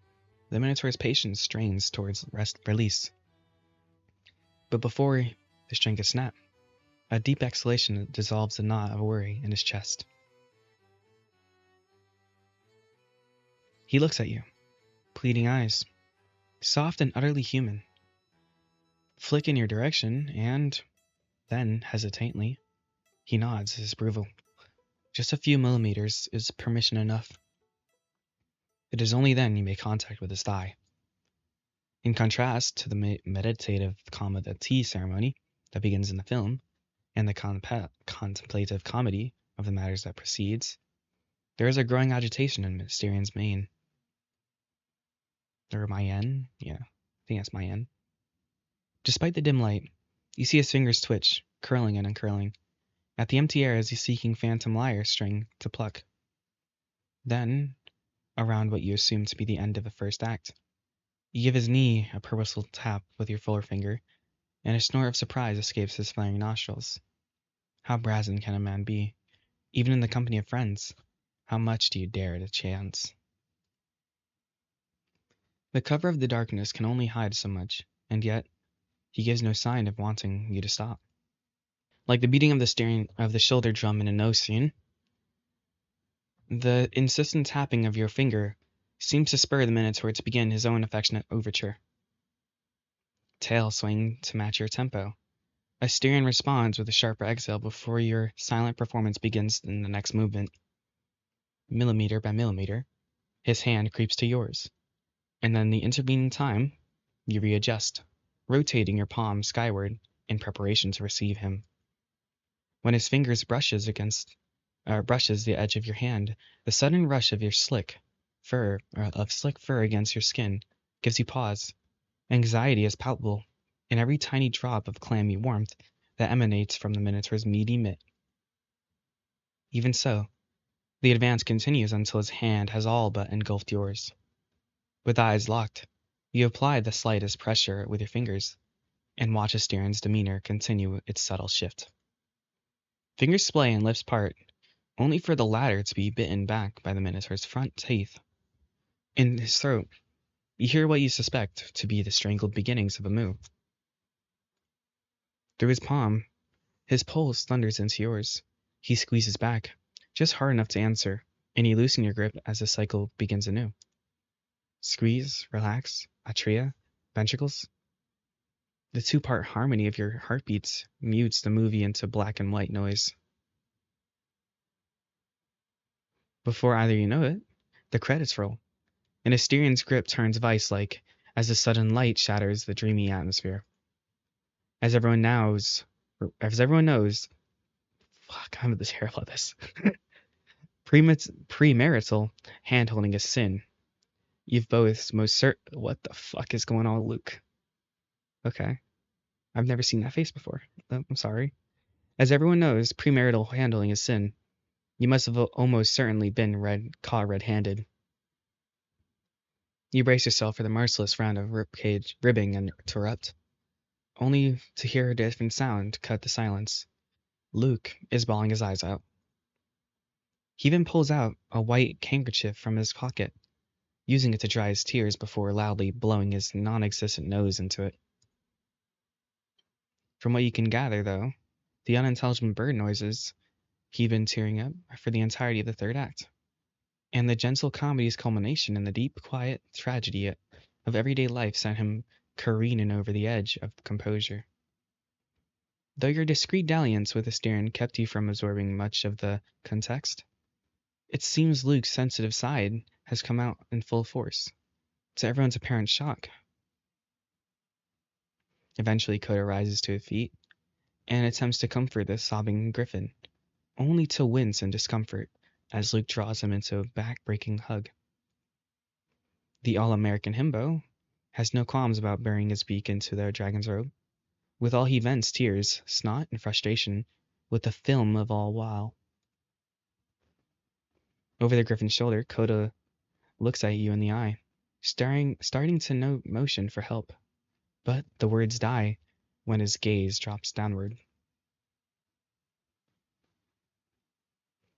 the Minotaur's patience strains towards release. But before the string can snap, a deep exhalation dissolves the knot of worry in his chest. He looks at you, pleading eyes, soft and utterly human. Flick in your direction, and then, hesitantly, he nods his approval. Just a few millimeters is permission enough. It is only then you make contact with his thigh. In contrast to the meditative calm of the tea ceremony that begins in the film, and the contemplative comedy of the matters that precedes, there is a growing agitation in Asterion's mane. Or Mayen? Yeah, I think that's Mayen. Despite the dim light, you see his fingers twitch, curling and uncurling, at the empty air as he's seeking phantom lyre string to pluck. Then, around what you assume to be the end of the first act, you give his knee a purposeful tap with your forefinger, and a snort of surprise escapes his flaring nostrils. How brazen can a man be, even in the company of friends? How much do you dare to chance? The cover of the darkness can only hide so much, and yet he gives no sign of wanting you to stop. Like the beating of the shoulder drum in a no scene, the insistent tapping of your finger seems to spur the Minotaur to begin his own affectionate overture. Tail swing to match your tempo. Asterion responds with a sharper exhale before your silent performance begins in the next movement. Millimeter by millimeter, his hand creeps to yours, and then the intervening time, you readjust, rotating your palm skyward in preparation to receive him. When his fingers brushes the edge of your hand, the sudden rush of slick fur against your skin gives you pause. Anxiety is palpable in every tiny drop of clammy warmth that emanates from the Minotaur's meaty mitt. Even so, the advance continues until his hand has all but engulfed yours. With eyes locked, you apply the slightest pressure with your fingers, and watch Asterion's demeanor continue its subtle shift. Fingers splay and lips part, only for the latter to be bitten back by the Minotaur's front teeth. In his throat, you hear what you suspect to be the strangled beginnings of a moo. Through his palm, his pulse thunders into yours. He squeezes back, just hard enough to answer, and you loosen your grip as the cycle begins anew. Squeeze, relax, atria, ventricles. The two-part harmony of your heartbeats mutes the movie into black and white noise. Before either you know it, the credits roll, and Asterion's grip turns vice-like as the sudden light shatters the dreamy atmosphere. As everyone knows, fuck, I'm terrible at this. Premarital hand-holding is sin. You've both most certain. What the fuck is going on with Luke? Okay. I've never seen that face before. I'm sorry. As everyone knows, premarital handling is sin. You must have almost certainly been caught red-handed. You brace yourself for the merciless round of ribcage ribbing and interrupt, only to hear a different sound cut the silence. Luke is bawling his eyes out. He even pulls out a white handkerchief from his pocket, using it to dry his tears before loudly blowing his non-existent nose into it. From what you can gather, though, the unintelligible bird noises he'd been tearing up for the entirety of the third act, and the gentle comedy's culmination in the deep, quiet tragedy of everyday life sent him careening over the edge of composure. Though your discreet dalliance with Asterion kept you from absorbing much of the context, it seems Luke's sensitive side has come out in full force, to everyone's apparent shock. Eventually, Coda rises to his feet and attempts to comfort the sobbing Griffin, only to wince in discomfort as Luke draws him into a back-breaking hug. The all-American himbo has no qualms about burying his beak into the dragon's robe. With all he vents tears, snot, and frustration, with the film of all while. Over the Griffin's shoulder, Coda looks at you in the eye, starting to note motion for help. But the words die when his gaze drops downward.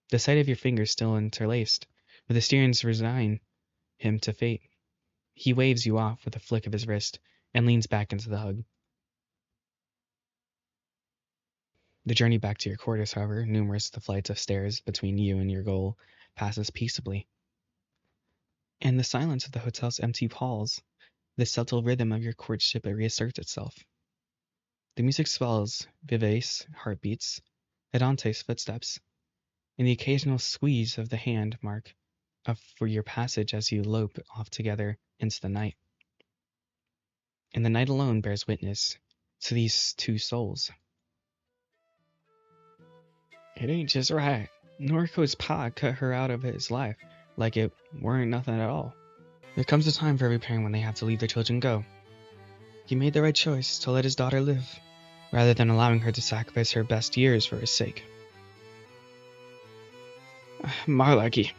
The sight of your fingers still interlaced, with Asterions resign him to fate. He waves you off with a flick of his wrist and leans back into the hug. The journey back to your quarters, however, numerous the flights of stairs between you and your goal, passes peaceably. In the silence of the hotel's empty halls, the subtle rhythm of your courtship reasserts itself. The music swells, vivace heartbeats, Adante's footsteps, and the occasional squeeze of the hand mark for your passage as you lope off together into the night. And the night alone bears witness to these two souls. It ain't just right. Noriko's pa cut her out of his life like it weren't nothing at all. There comes a time for every parent when they have to leave their children go. He made the right choice to let his daughter live, rather than allowing her to sacrifice her best years for his sake. Marlaki,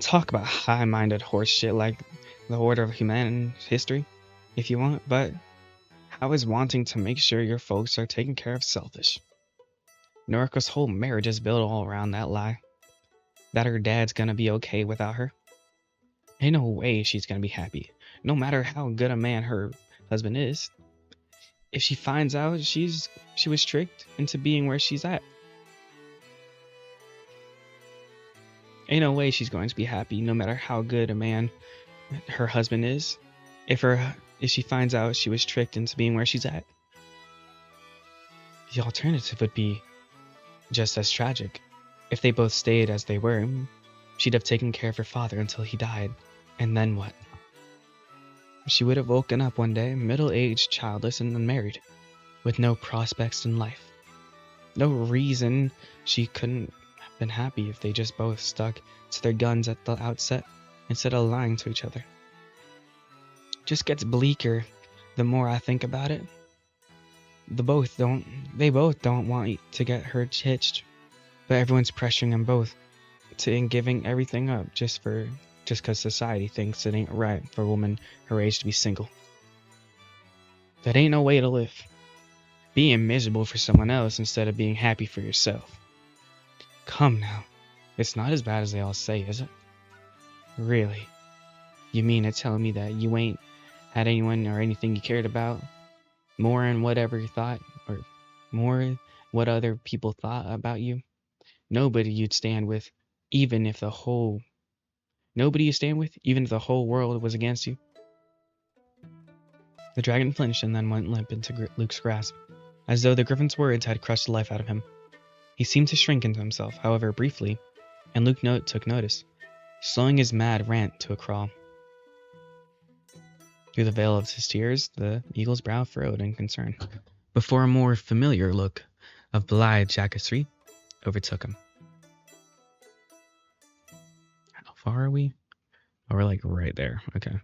talk about high-minded horse shit like the order of human history, if you want, but how is wanting to make sure your folks are taken care of selfish? Noriko's whole marriage is built all around that lie, that her dad's gonna be okay without her. Ain't no way she's gonna be happy, no matter how good a man her husband is. If she finds out she was tricked into being where she's at. Ain't no way she's going to be happy, no matter how good a man her husband is, if she finds out she was tricked into being where she's at. The alternative would be just as tragic. If they both stayed as they were, she'd have taken care of her father until he died. And then what? She would have woken up one day, middle-aged, childless, and unmarried, with no prospects in life. No reason she couldn't have been happy if they just both stuck to their guns at the outset instead of lying to each other. Just gets bleaker the more I think about it. They both don't want to get her hitched, but everyone's pressuring them both to giving everything up just because society thinks it ain't right for a woman her age to be single. That ain't no way to live. Being miserable for someone else instead of being happy for yourself. Come now, it's not as bad as they all say, is it? Really? You mean to tell me that you ain't had anyone or anything you cared about more than whatever you thought, or more what other people thought about you? Nobody you stand with, even if the whole world was against you? The dragon flinched and then went limp into Luke's grasp, as though the griffin's words had crushed the life out of him. He seemed to shrink into himself, however, briefly, and Luke took notice, slowing his mad rant to a crawl. Through the veil of his tears, the eagle's brow furrowed in concern, before a more familiar look of blithe jackassery overtook him. far are we? Oh, we're like right there. Okay.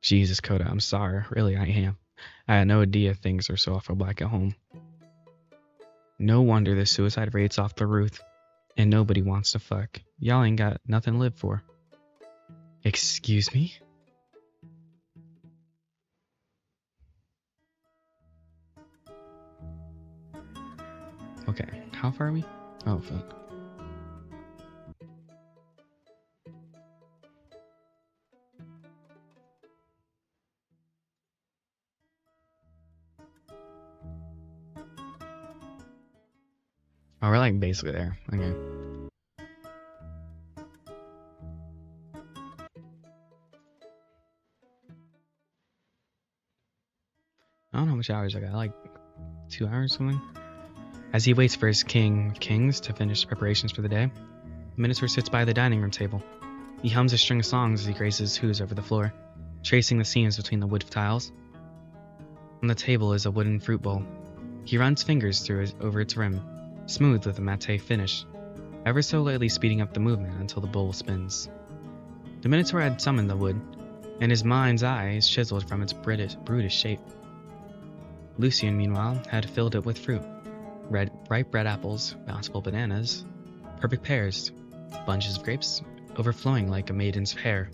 Jesus, Coda, I'm sorry. Really, I am. I had no idea things are so awful black at home. No wonder the suicide rate's off the roof. And nobody wants to fuck. Y'all ain't got nothing to live for. Excuse me? Okay, how far are we? Oh, fuck. Oh, we're like basically there. Okay. I don't know how much hours I got, like 2 hours or something. As he waits for his king of kings to finish preparations for the day, Minotaur sits by the dining room table. He hums a string of songs as he graces his hooves over the floor, tracing the seams between the wood tiles. On the table is a wooden fruit bowl. He runs fingers through over its rim, smooth with a matte finish, ever so lightly speeding up the movement until the bowl spins. The Minotaur had summoned the wood, and his mind's eye is chiseled from its brutish shape. Lucian, meanwhile, had filled it with fruit. Ripe red apples, bountiful bananas, perfect pears, bunches of grapes, overflowing like a maiden's hair.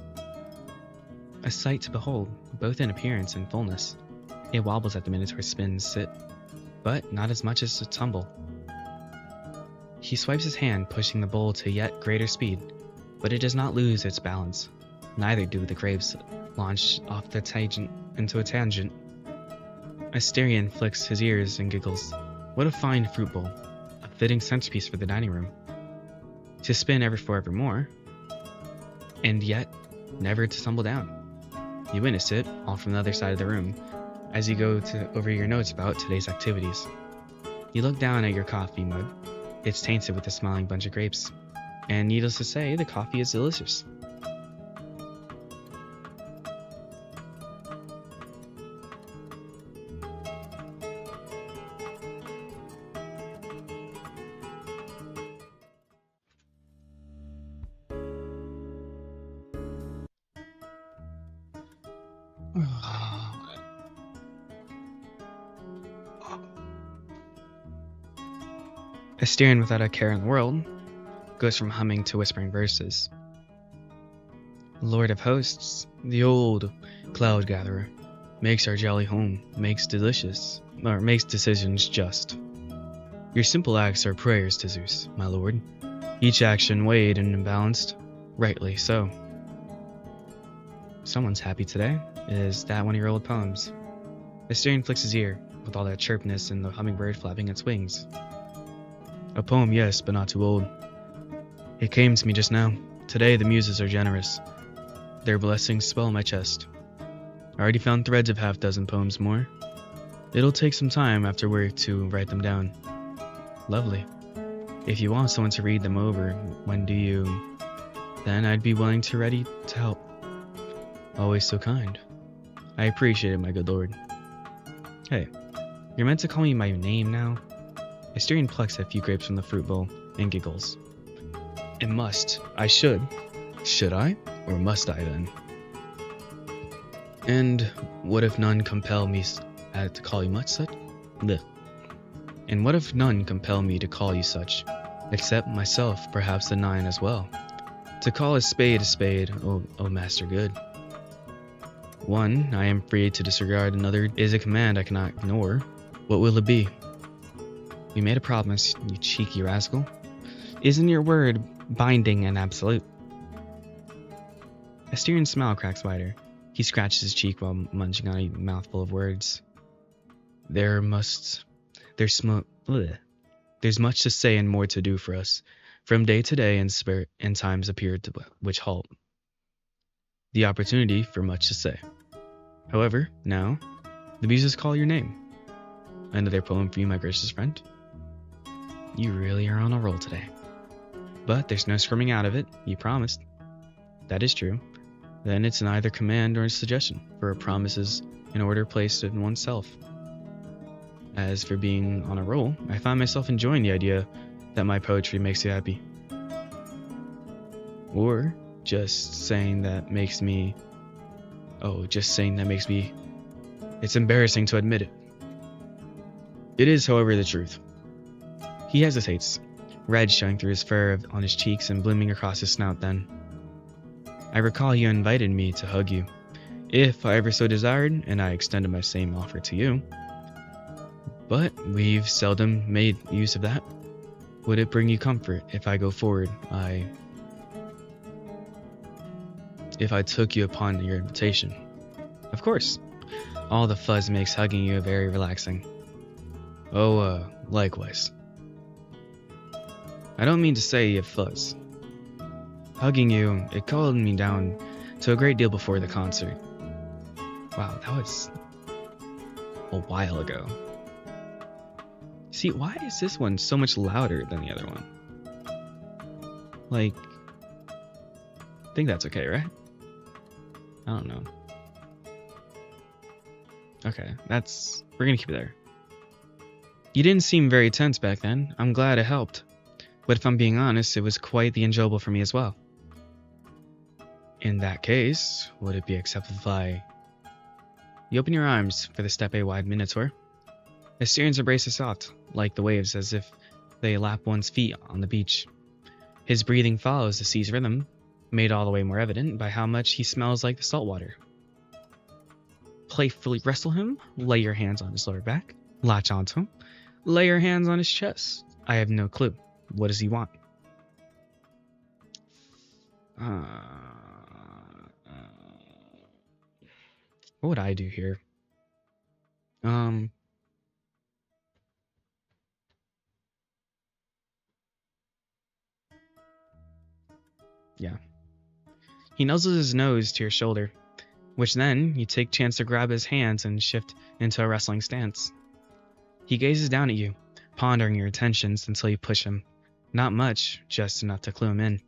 A sight to behold, both in appearance and fullness. It wobbles at the Minotaur's spins, but not as much as to tumble. He swipes his hand, pushing the bowl to yet greater speed, but it does not lose its balance. Neither do the grapes launch off the tangent into a tangent. Asterion flicks his ears and giggles. What a fine fruit bowl, a fitting centerpiece for the dining room. To spin ever forevermore, and yet never to tumble down. You witness it, all from the other side of the room, as you go over your notes about today's activities. You look down at your coffee mug. It's tainted with a smiling bunch of grapes, and needless to say, the coffee is delicious. Asterion, without a care in the world, goes from humming to whispering verses. Lord of hosts, the old cloud gatherer, makes our jolly home, makes decisions just. Your simple acts are prayers to Zeus, my lord, each action weighed and balanced, rightly so. Someone's happy today. Is that one of your old poems? Asterion flicks his ear, with all that chirpness and the hummingbird flapping its wings. A poem, yes, but not too old. It came to me just now. Today the muses are generous. Their blessings swell my chest. I already found threads of half-dozen poems more. It'll take some time after work to write them down. Lovely. If you want someone to read them over, when do you... Then I'd be willing to ready to help. Always so kind. I appreciate it, my good lord. Hey, you're meant to call me by name now? Asterion plucks a few grapes from the fruit bowl and giggles. It must. I should. Should I? Or must I then? And what if none compel me to call you much such? Blech. And what if none compel me to call you such, except myself, perhaps the nine as well? To call a spade, O master good. One, I am free to disregard. Another is a command I cannot ignore. What will it be? We made a promise, you cheeky rascal. Isn't your word binding and absolute? Asterion's smile cracks wider. He scratches his cheek while munching on a mouthful of words. There's much to say and more to do for us. From day to day and spirit and times appear to which halt. The opportunity for much to say. However, now, the muses call your name. Another poem for you, my gracious friend. You really are on a roll today. But there's no squirming out of it, you promised. That is true. Then it's neither command nor suggestion, for a promise is an order placed in oneself. As for being on a roll, I find myself enjoying the idea that my poetry makes you happy. Or just saying that makes me... Oh, just saying that makes me... It's embarrassing to admit it. It is, however, the truth. He hesitates, red showing through his fur on his cheeks and blooming across his snout then. I recall you invited me to hug you, if I ever so desired, and I extended my same offer to you. But we've seldom made use of that. Would it bring you comfort if I go forward? If I took you upon your invitation? Of course. All the fuzz makes hugging you very relaxing. Oh, likewise. I don't mean to say you have fuzz. Hugging you, it calmed me down to a great deal before the concert. Wow, that was a while ago. See, why is this one so much louder than the other one? Like, I think that's okay, right? I don't know. Okay, we're gonna keep it there. You didn't seem very tense back then. I'm glad it helped. But if I'm being honest, it was quite the enjoyable for me as well. In that case, would it be acceptable if You open your arms for the step-a-wide Minotaur. Assyrian's embrace is soft, like the waves, as if they lap one's feet on the beach. His breathing follows the sea's rhythm, made all the way more evident by how much he smells like the salt water. Playfully wrestle him, lay your hands on his lower back, latch onto him, lay your hands on his chest. I have no clue. What does he want? What would I do here? Yeah. He nuzzles his nose to your shoulder, which then you take chance to grab his hands and shift into a wrestling stance. He gazes down at you, pondering your intentions until you push him. Not much, just enough to clue him in.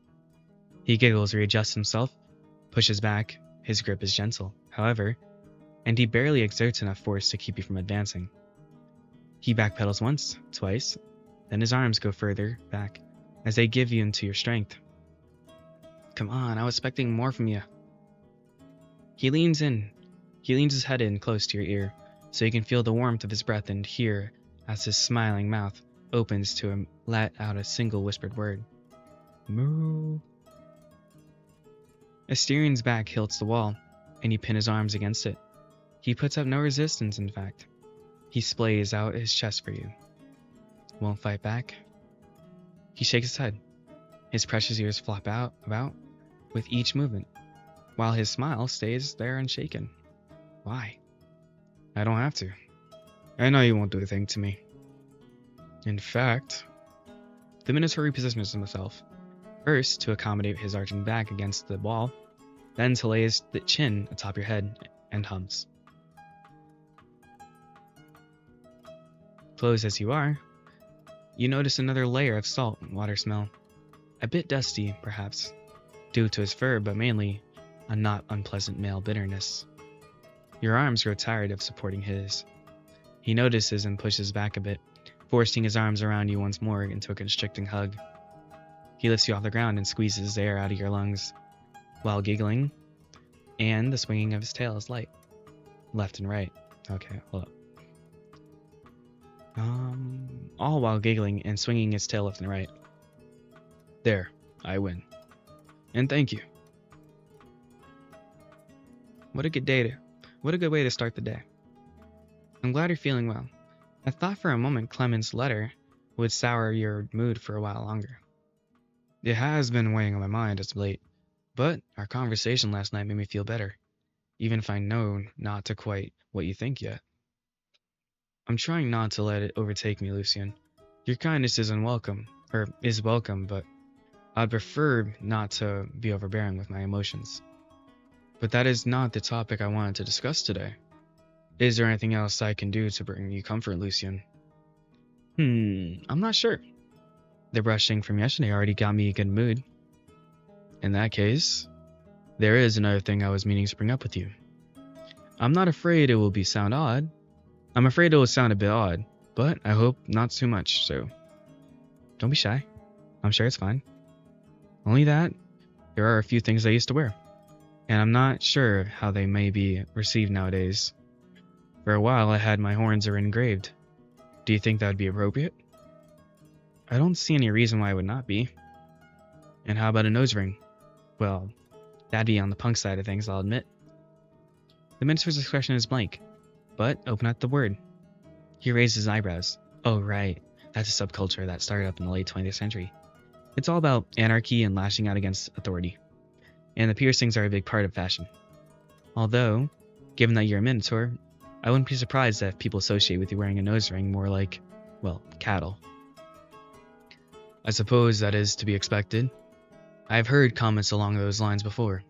He giggles, readjusts himself, pushes back. His grip is gentle, however, and he barely exerts enough force to keep you from advancing. He backpedals once, twice, then his arms go further back as they give you into your strength. Come on, I was expecting more from you. He leans his head in close to your ear, so you can feel the warmth of his breath and hear as his smiling mouth opens to let out a single whispered word. Moo. Assyrian's back hilts the wall, and you pin his arms against it. He puts up no resistance, in fact. He splays out his chest for you. Won't fight back? He shakes his head. His precious ears flop about with each movement, while his smile stays there unshaken. Why? I don't have to. I know you won't do a thing to me. In fact, the Minotaur repositions himself, first to accommodate his arching back against the wall, then to lay his chin atop your head and hums. Closed as you are, you notice another layer of salt and water smell. A bit dusty, perhaps, due to his fur, but mainly a not unpleasant male bitterness. Your arms grow tired of supporting his. He notices and pushes back a bit, forcing his arms around you once more into a constricting hug. He lifts you off the ground and squeezes the air out of your lungs, while giggling, and the swinging of his tail is light. Left and right. Okay, hold up. All while giggling and swinging his tail left and right. There, I win. And thank you. What a good way to start the day. I'm glad you're feeling well. I thought for a moment Clement's letter would sour your mood for a while longer. It has been weighing on my mind as of late, but our conversation last night made me feel better, even if I know not to quite what you think yet. I'm trying not to let it overtake me, Lucian. Your kindness is welcome, but I'd prefer not to be overbearing with my emotions. But that is not the topic I wanted to discuss today. Is there anything else I can do to bring you comfort, Lucian? I'm not sure. The brushing from yesterday already got me a good mood. In that case, there is another thing I was meaning to bring up with you. I'm not afraid it will sound odd. I'm afraid it will sound a bit odd, but I hope not too much, so don't be shy. I'm sure it's fine. Only that There are a few things I used to wear, and I'm not sure how they may be received nowadays. For a while, I had my horns are engraved. Do you think that would be appropriate? I don't see any reason why it would not be. And how about a nose ring? Well, that'd be on the punk side of things, I'll admit. The minister's expression is blank, but open at the word. He raised his eyebrows. Oh, right. That's a subculture that started up in the late 20th century. It's all about anarchy and lashing out against authority. And the piercings are a big part of fashion. Although, given that you're a Minotaur, I wouldn't be surprised if people associate with you wearing a nose ring more like, well, cattle. I suppose that is to be expected. I've heard comments along those lines before.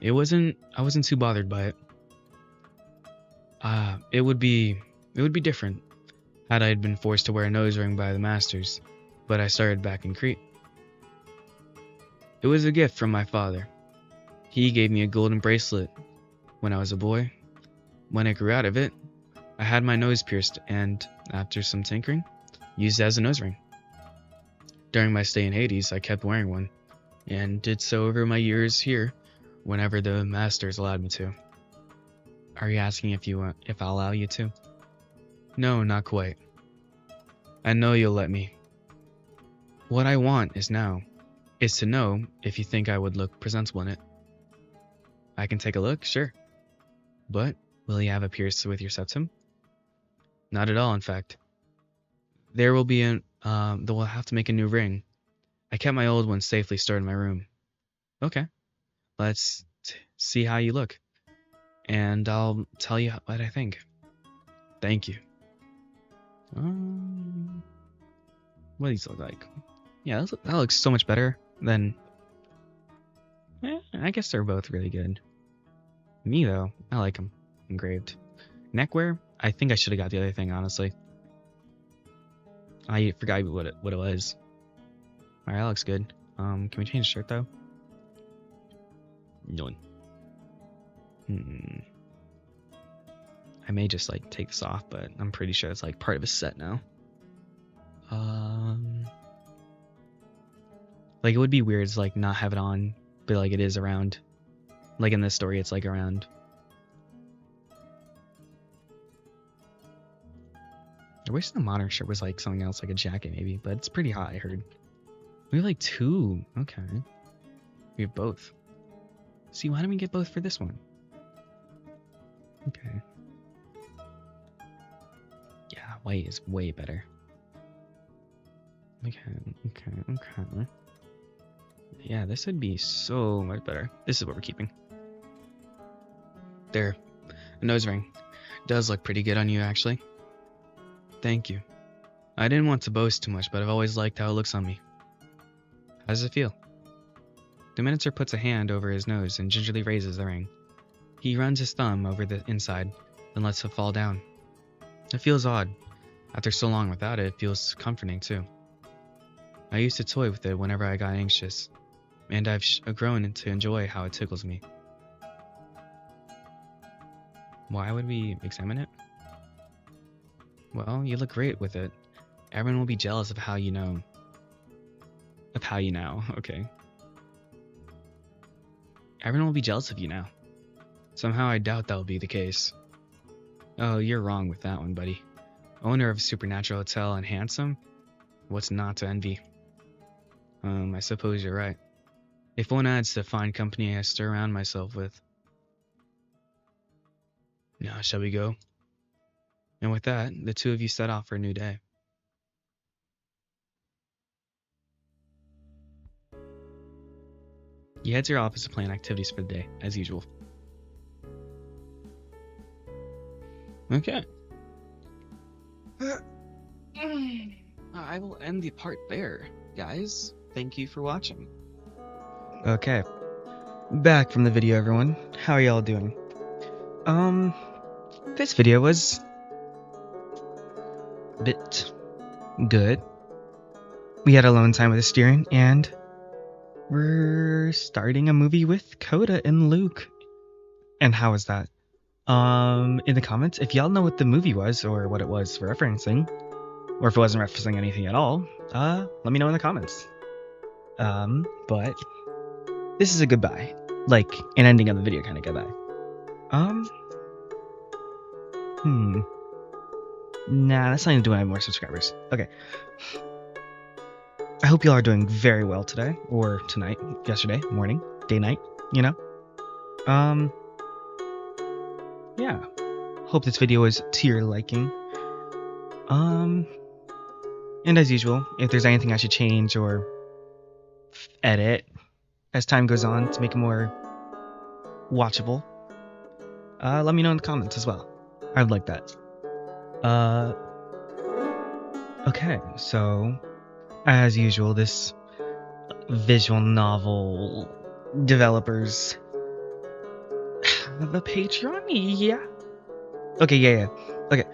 I wasn't too bothered by it. It would be different had I had been forced to wear a nose ring by the masters, but I started back in Crete. It was a gift from my father. He gave me a golden bracelet when I was a boy. When I grew out of it, I had my nose pierced and, after some tinkering, used it as a nose ring. During my stay in Hades, I kept wearing one, and did so over my years here, whenever the masters allowed me to. Are you asking if I'll allow you to? No, not quite. I know you'll let me. What I want is to know if you think I would look presentable in it. I can take a look, sure. But, will you have a pierce with your septum? Not at all, in fact. There will be we'll have to make a new ring. I kept my old one safely stored in my room. Okay. Let's see how you look. And I'll tell you what I think. Thank you. What do these look like? Yeah, that looks so much better than... I guess they're both really good. Me, though, I like them engraved. Neckwear? I think I should have got the other thing, honestly. I forgot what it was. Alright, that looks good. Can we change the shirt, though? No. I may just, take this off, but I'm pretty sure it's, part of a set now. It would be weird to, not have it on, but, it is around. In this story, it's, around. I wish the modern shirt was, something else, a jacket, maybe, but it's pretty hot, I heard. We have, 2. Okay. We have both. See, why don't we get both for this one? Okay. Yeah, white is way better. Okay. Yeah, this would be so much better. This is what we're keeping. There. A nose ring. Does look pretty good on you, actually. Thank you. I didn't want to boast too much, but I've always liked how it looks on me. How does it feel? The Minotaur puts a hand over his nose and gingerly raises the ring. He runs his thumb over the inside, then lets it fall down. It feels odd. After so long without it, it feels comforting too. I used to toy with it whenever I got anxious, and I've grown to enjoy how it tickles me. Why would we examine it? Well, you look great with it. Everyone will be jealous of how you know. Okay. Everyone will be jealous of you now. Somehow I doubt that will be the case. Oh, you're wrong with that one, buddy. Owner of Minotaur Hotel and handsome? What's not to envy? I suppose you're right. If one adds to the fine company I stir around myself with. Now, shall we go? And with that, the two of you set off for a new day. You head to your office to plan activities for the day, as usual. Okay. I will end the part there, guys. Thank you for watching. Okay. Back from the video, everyone. How are y'all doing? This video was a bit good. We had alone time with the steering, and we're starting a movie with Coda and Luke. And how was that? In the comments, if y'all know what the movie was, or what it was referencing, or if it wasn't referencing anything at all, let me know in the comments. But This is a goodbye. Like, an ending of the video kind of goodbye. Nah, that's not even doing any more subscribers. Okay. I hope y'all are doing very well today, or tonight, yesterday, morning, day, night, you know? Yeah. Hope this video was to your liking. And as usual, if there's anything I should change or edit as time goes on to make it more watchable, let me know in the comments as well. I would like that. Okay, so as usual, this visual novel developers have a Patreon? Yeah. Okay, yeah. Okay.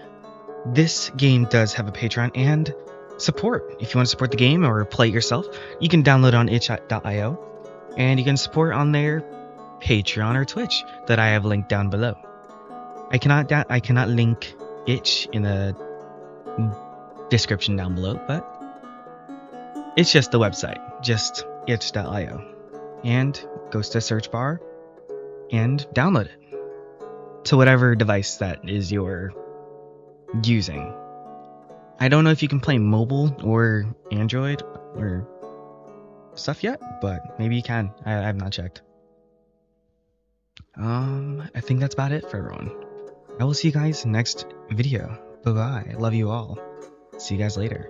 This game does have a Patreon and support. If you want to support the game or play it yourself, you can download on itch.io and you can support on their Patreon or Twitch that I have linked down below. I cannot link itch in the description down below, but it's just the website, just itch.io, and goes to the search bar and download it to whatever device that is you're using. I don't know if you can play mobile or Android or stuff yet, but maybe you can. I have not checked. I think that's about it for everyone. I will see you guys next video. Bye bye. I love you all. See you guys later.